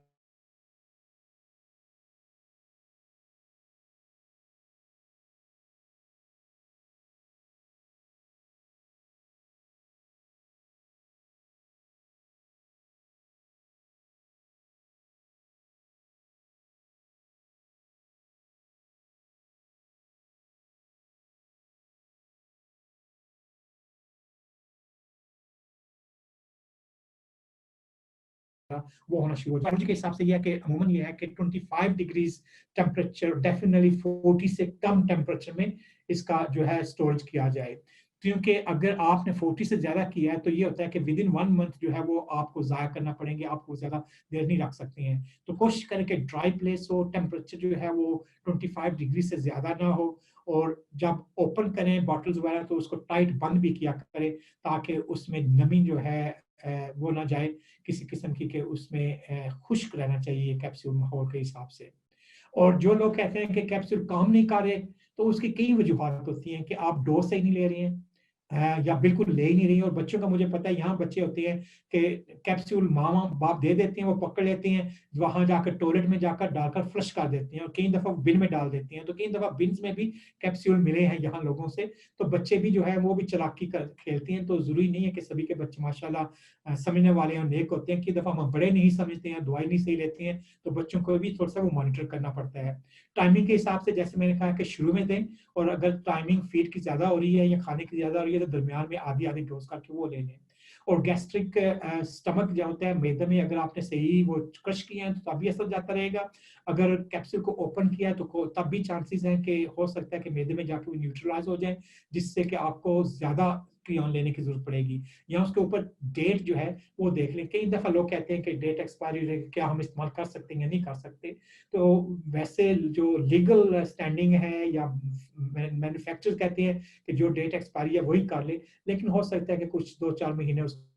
वो होना शुरू हो जाए। के हिसाब से यह है कि अमूमन ये है कि 25 डिग्रीज टेम्परेचर, डेफिनेटली 40 से कम टेम्परेचर में इसका जो है स्टोरेज किया जाए। क्योंकि अगर आपने 40 से ज्यादा किया है तो ये होता है कि विद इन 1 मंथ जो है वो आपको जाया करना पड़ेंगे, आपको ज्यादा देर नहीं रख सकते हैं। तो कोशिश करें कि ड्राई प्लेस हो, टेम्परेचर जो है वो 25 डिग्री से ज्यादा ना हो, और जब ओपन करें बॉटल्स वगैरह तो उसको टाइट बंद भी किया करें ताकि उसमें नमी जो है वो ना जाए किसी किस्म की, कि उसमें खुश्क रहना चाहिए कैप्सूल माहौल के हिसाब से। और जो लोग कहते हैं कि कैप्सूल काम नहीं कर रहे, तो उसकी कई वजूहत होती हैं कि आप डोज सही नहीं ले रहे हैं, या बिल्कुल ले ही नहीं रही हैं। और बच्चों का मुझे पता है, यहाँ बच्चे होते हैं कि कैप्सूल माँ बाप दे देते हैं, वो पकड़ लेते हैं, वहां जाकर टॉयलेट में जाकर डालकर फ्लश कर देते हैं, और कई दफा बिन में डाल देते हैं। तो कई दफा बिन्स में भी कैप्सूल मिले हैं यहाँ लोगों से। तो बच्चे भी जो है वो भी चालाकी कर खेलते हैं। तो जरूरी नहीं है कि सभी के बच्चे माशाल्लाह समझने वाले और नेक होते हैं। कई दफा हम बड़े नहीं समझते हैं, दवाई नहीं सही लेते हैं, तो बच्चों को भी थोड़ा सा वो मॉनिटर करना पड़ता है। टाइमिंग के हिसाब से जैसे मैंने कहा कि शुरू में दें, और अगर टाइमिंग फीड की ज्यादा हो रही है या खाने की ज्यादा हो रही है तो दरमियान में आधी आधी डोज करके वो ले लें। और गैस्ट्रिक स्टमक जो होता है मैदे में, अगर आपने सही वो क्रश किया है तो तभी असर जाता रहेगा। अगर कैप्सूल को ओपन किया है तो तब भी चांसेस हैं कि हो सकता है कि मैदे में जाके वो न्यूट्रलाइज हो जाए, जिससे कि आपको ज्यादा क्रियोन लेने की जरूरत पड़ेगी। या उसके ऊपर डेट जो है वो देख लें। कई दफा लोग कहते हैं कि डेट एक्सपायरी क्या हम इस्तेमाल कर सकते हैं या नहीं कर सकते। तो वैसे जो लीगल स्टैंडिंग है या मैन्युफैक्चरर कहते हैं कि जो डेट एक्सपायरी है वही कर ले, लेकिन हो सकता है कि कुछ 2-4 महीने उसके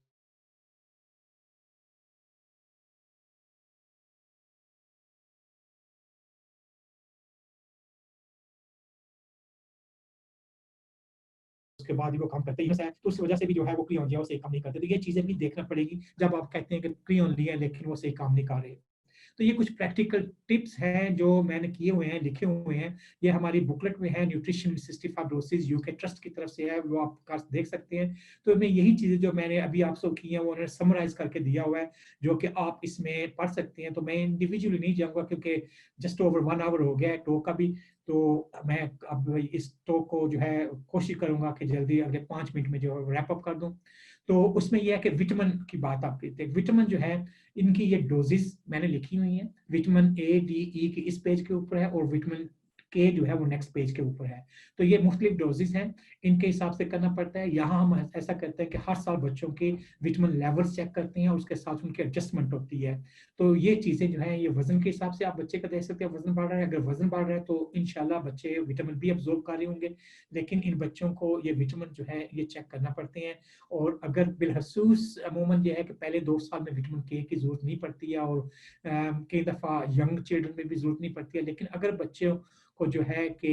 बाद ही वो काम करते हैं। तो उस वजह से भी जो है वो क्रियोन जो है वो सही काम नहीं करते। तो ये चीजें भी देखना पड़ेगी जब आप कहते हैं कि क्रियोन लिए लेकिन वो सही काम नहीं कर रहे। तो ये कुछ प्रैक्टिकल टिप्स हैं जो मैंने किए हुए हैं, लिखे हुए हैं। ये हमारी बुकलेट में है, nutrition cystic fibrosis UK trust की तरफ से है, वो आप देख सकते हैं। तो मैं यही चीजें जो मैंने अभी आपसे की हैं वो उन्होंने समराइज करके दिया हुआ है, जो कि आप इसमें पढ़ सकते हैं। तो मैं इंडिविजुअली नहीं जाऊंगा क्योंकि जस्ट ओवर 1 आवर हो गया है टॉक का भी। तो मैं अब इस टॉक को जो है कोशिश करूंगा कि जल्दी अगले 5 मिनट में जो रैप अप कर दूं। तो उसमें यह है कि विटामिन की बात आप कहते हैं। विटामिन जो है इनकी ये डोजेस मैंने लिखी हुई है। विटामिन ए डी ई की इस पेज के ऊपर है, और विटामिन के जो है वो नेक्स्ट पेज के ऊपर है। तो ये मुख्तलिफ डोजेस हैं, इनके हिसाब से करना पड़ता है। यहाँ हम ऐसा करते हैं कि हर साल बच्चों के विटामिन लेवल्स चेक करते हैं और उसके साथ उनकी एडजस्टमेंट होती है। तो ये चीजें जो है ये वजन के हिसाब से आप बच्चे का देख सकते हैं, वजन बढ़ रहा है, अगर वजन बढ़ रहा है तो इंशाल्लाह बच्चे विटामिन बी अब्जॉर्ब कर रहे होंगे। लेकिन इन बच्चों को ये विटामिन जो है ये चेक करना पड़ते हैं। और अगर बिलखसूस अमूमन ये है कि पहले 2 साल में विटामिन के की जरूरत नहीं पड़ती है, और कई दफ़ा यंग चिल्ड्रन में भी जरूरत नहीं पड़ती है। लेकिन अगर बच्चों को जो है कि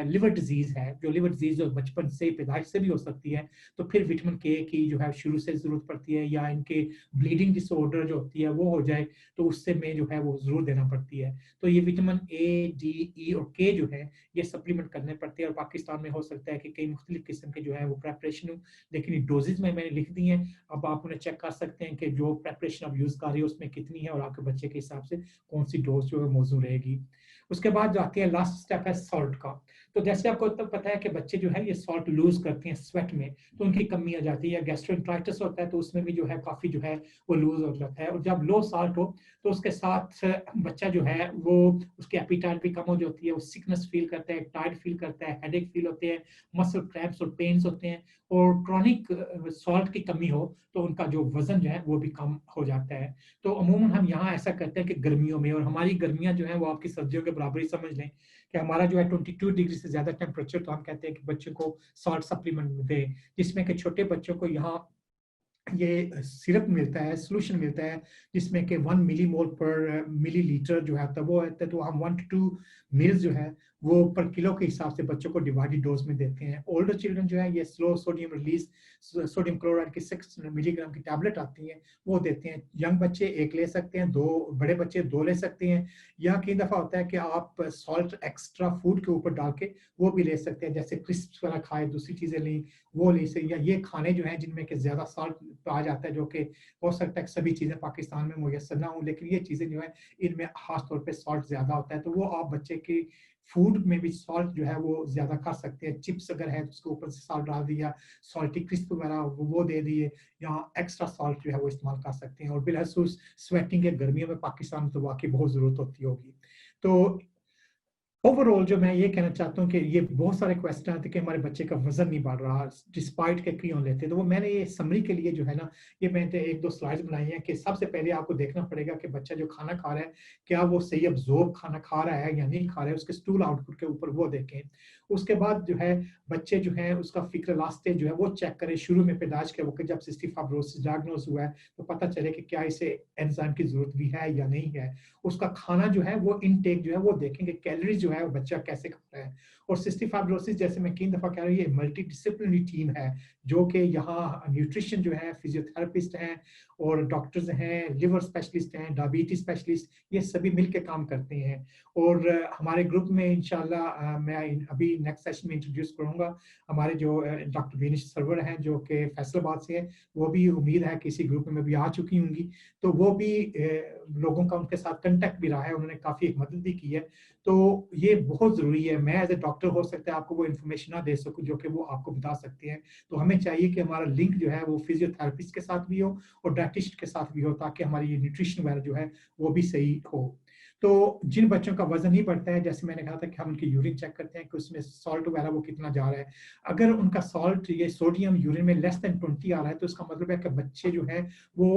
लिवर डिजीज है, जो लिवर डिजीज जो बचपन से पैदाइश से भी हो सकती है, तो फिर विटामिन के की जो है शुरू से जरूरत पड़ती है। या इनके ब्लीडिंग डिसऑर्डर जो होती है वो हो जाए तो उससे में जो है वो जरूर देना पड़ती है। तो ये विटामिन ए डी ई और के जो है ये सप्लीमेंट करने पड़ते हैं। और पाकिस्तान में हो सकता है कि कई मुख्तलिफ किस्म के जो है वो प्रेपरेशन हो, लेकिन ये डोजेज में मैंने लिख दी हैं। अब आप उन्हें चेक कर सकते हैं कि जो प्रेपरेशन आप यूज कर रहे हो उसमें कितनी है और आपके बच्चे के हिसाब से कौन सी डोज जो है मौजूद रहेगी। उसके बाद जो आती है लास्ट स्टेप है सॉल्ट का। तो जैसे आपको तो पता है कि बच्चे जो है ये सॉल्ट लूज करते हैं स्वेट में, तो उनकी कमी आ जाती है, या गैस्ट्रोएंटराइटिस होता है तो उसमें भी जो है काफ़ी जो है वो लूज हो जाता है। और जब लो सॉल्ट हो तो उसके साथ बच्चा जो है वो उसकी एपिटाइट भी कम हो जाती है, वो सिकनेस फील करता है, टायर्ड फील करता है, हेडेक फील होते हैं, मसल क्रैम्प्स और पेन्स होते हैं। और क्रॉनिक सॉल्ट की कमी हो तो उनका जो वजन जो है वो भी कम हो जाता है। तो अमूमन हम यहाँ ऐसा करते हैं कि गर्मियों में, और हमारी गर्मियाँ जो है वो आपकी सर्दियों के बराबर ही समझ लें कि हमारा जो है 22 डिग्री से ज्यादा टेम्परेचर, तो हम कहते हैं कि बच्चों को सॉल्ट सप्लीमेंट दें, जिसमें कि छोटे बच्चों को यहाँ ये सिरप मिलता है, सोल्यूशन मिलता है, जिसमें कि 1 मिलीमोल पर मिलीलीटर जो है तब वो है, तो हम 1 to 2 मिल्स जो है वो पर किलो के हिसाब से बच्चों को डिवाइडेड डोज में देते हैं। ओल्डर चिल्ड्रन जो है ये slow sodium release sodium chloride की 6 मिलीग्राम की टैबलेट आती है, वो देते हैं। यंग बच्चे एक ले सकते हैं, दो बड़े बच्चे दो ले सकते हैं, या कई दफ़ा होता है कि आप सॉल्ट एक्स्ट्रा फूड के ऊपर डाल के वो भी ले सकते हैं, जैसे क्रिस्प वाला खाए, दूसरी चीज़ें ली वो ले सकते, या ये खाने जो हैं जिनमें कि ज़्यादा सॉल्ट पाया जाता है, जो कि हो सकता है कि सभी चीज़ें पाकिस्तान में मुयस्सर ना हो, लेकिन ये चीज़ें जो है इनमें खास तौर पे सॉल्ट ज़्यादा होता है, तो वो आप बच्चे की फूड में भी सॉल्ट जो है वो ज़्यादा खा सकते हैं। चिप्स अगर है तो उसके ऊपर से सॉल्ट डाल दिया, सॉल्टी क्रिस्प वगैरह वो दे दिए, या एक्स्ट्रा सॉल्ट जो है वो इस्तेमाल कर सकते हैं। और बिलखसूस स्वेटिंग के गर्मियों में पाकिस्तान में तो वाकई बहुत ज़रूरत होती होगी। तो ओवरऑल जो मैं ये कहना चाहता हूँ कि ये बहुत सारे क्वेश्चन आते हैं कि हमारे बच्चे का वजन नहीं बढ़ रहा डिस्पाइट के क्यों लेते हैं, तो वो मैंने ये समरी के लिए जो है ना, ये मैंने एक दो स्लाइड्स बनाई हैं कि सबसे पहले आपको देखना पड़ेगा कि बच्चा जो खाना खा रहा है क्या वो सही अब्जॉर्ब खाना खा रहा है या नहीं खा रहा है, उसके स्टूल आउटपुट के ऊपर वो देखें। उसके बाद जो है बच्चे जो है उसका फिक्र लास्ट स्टेज जो है वो चेक करें, शुरू में पैदाइश के वक्त जब सिस्टिक फाइब्रोसिस डायग्नोज हुआ है तो पता चले कि क्या इसे एंजाइम की जरूरत भी है या नहीं है। उसका खाना जो है वो इनटेक जो है वो देखेंगे, कैलोरीज जो है वो बच्चा कैसे खा रहा है। और सिस्टिक फाइब्रोसिस जैसे मैं कई दफा कह रहा हूँ ये मल्टी डिसिप्लिनरी टीम है, जो कि यहाँ न्यूट्रिशन जो है, फिजियोथेरेपिस्ट हैं और डॉक्टर्स हैं, लिवर स्पेशलिस्ट हैं, डायबिटीज स्पेशलिस्ट, ये सभी मिलकर काम करते हैं। और हमारे ग्रुप में इंशाल्लाह मैं अभी नेक्स्ट सेशन में इंट्रोड्यूस करूंगा हमारे जो डॉक्टर विनिश सरवर हैं जो कि फैसलाबाद से हैं, वो भी उम्मीद है कि इसी ग्रुप में भी आ चुकी होंगी, तो वो भी लोगों का उनके साथ कंटेक्ट भी रहा है, उन्होंने काफ़ी एक मदद भी की है। तो ये बहुत ज़रूरी है, मैं एज ए डॉक्टर हो सकता है आपको वो इन्फॉर्मेशन ना दे सकूं जो कि वो आपको बता सकते हैं, तो हमें चाहिए कि हमारा लिंक जो है वो फिजियोथेरेपिस्ट के साथ भी हो और डाइटिशियन के साथ भी हो, ताकि हमारी ये न्यूट्रिशन वगैरह जो है वो भी सही हो। तो जिन बच्चों का वजन नहीं बढ़ता है, जैसे मैंने कहा था कि हम उनकी यूरिन चेक करते हैं कि उसमें सॉल्ट वगैरह वो कितना जा रहा है। अगर उनका सॉल्ट ये सोडियम यूरिन में लेस देन 20 आ रहा है तो इसका मतलब है कि बच्चे जो है वो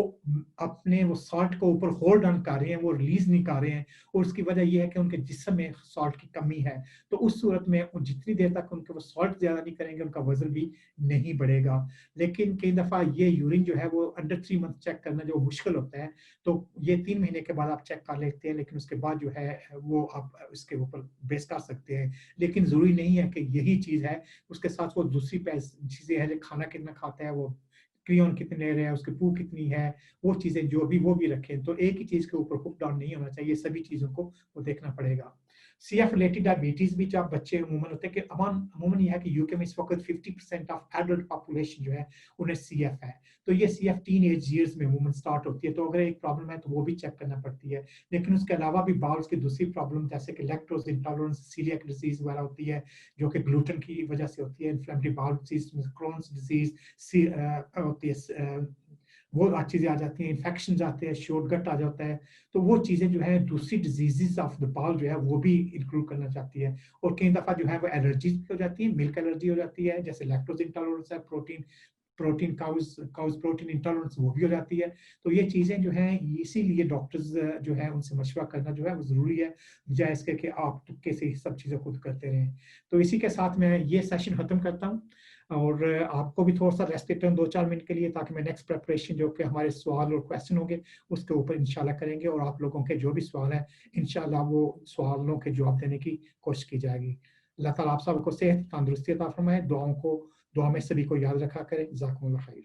अपने वो सॉल्ट को ऊपर होल्ड ऑन कर रहे हैं, वो रिलीज नहीं कर रहे हैं, और उसकी वजह यह है कि उनके जिस्म में सॉल्ट की कमी है। तो उस सूरत में जितनी देर तक उनके वो सॉल्ट ज्यादा नहीं करेंगे उनका वजन भी नहीं बढ़ेगा। लेकिन कई दफा ये यूरिन जो है वो अंडर 3 मंथ चेक करना जो मुश्किल होता है, तो ये 3 महीने के बाद आप चेक कर लेते हैं, लेकिन उसके बाद जो है वो आप इसके ऊपर बेस कर सकते हैं। लेकिन जरूरी नहीं है कि यही चीज है, उसके साथ वो दूसरी चीजें हैं, खाना कितना खाता है, वो क्रियोन कितने ले रहे हैं, उसकी पू कितनी है, वो चीजें जो भी वो भी रखें। तो एक ही चीज के ऊपर हुक डाउन नहीं होना चाहिए, सभी चीजों को वो देखना पड़ेगा। सीएफ रिलेटेड डायबिटीज भी जब बच्चे अमूमन होते हैं कि अमूमन यह है कि यूके में इस वक्त 50% ऑफ एडल्ट पॉपुलेशन जो है उन्हें सीएफ है, तो ये सीएफ टीन एज ईयर्स में अमूमन स्टार्ट होती है, तो अगर एक प्रॉब्लम है तो वो भी चेक करना पड़ती है। लेकिन उसके अलावा भी बाउल्स की दूसरी प्रॉब्लम जैसे कि लैक्टोज इंटॉलरेंस, सीलियक डिजीज वगैरह होती है, जो कि ग्लूटेन की वजह से होती है, inflammatory bowel disease, Crohn's disease होती है, वो चीजें आ जाती हैं, इन्फेक्शन आते हैं, शॉर्टगट आ जाता है। तो वो चीजें जो है दूसरी डिजीजेस ऑफ द बाउल जो है वो भी इंक्लूड करना चाहती है। और कई दफा जो है वो एलर्जी हो जाती है, मिल्क एलर्जी हो जाती है, जैसे लैक्टोज इंटॉलरेंस है, protein protein cows cows protein intolerance वो भी हो जाती है। तो ये चीजें जो हैं इसीलिए डॉक्टर्स जो है उनसे मशवरा करना जो है वो जरूरी है, बजाय इसके कि आप तुक्के से सब चीजें खुद करते रहें। तो इसी के साथ मैं ये सेशन खत्म करता हूँ, और आपको भी थोड़ा सा रेस्ट देता हूँ 2-4 मिनट के लिए, ताकि मैं नेक्स्ट प्रेपरेशन जो कि हमारे सवाल और क्वेश्चन होंगे उसके ऊपर इंशाल्लाह करेंगे, और आप लोगों के जो भी सवाल हैं इंशाल्लाह वो सवालों के जवाब देने की कोशिश की जाएगी। अल्लाह ताला आप सबको सेहत तंदुरुस्ती अता फरमाए, दुआ में सभी को याद रखा करें। जज़ाकुमुल्लाह खैर।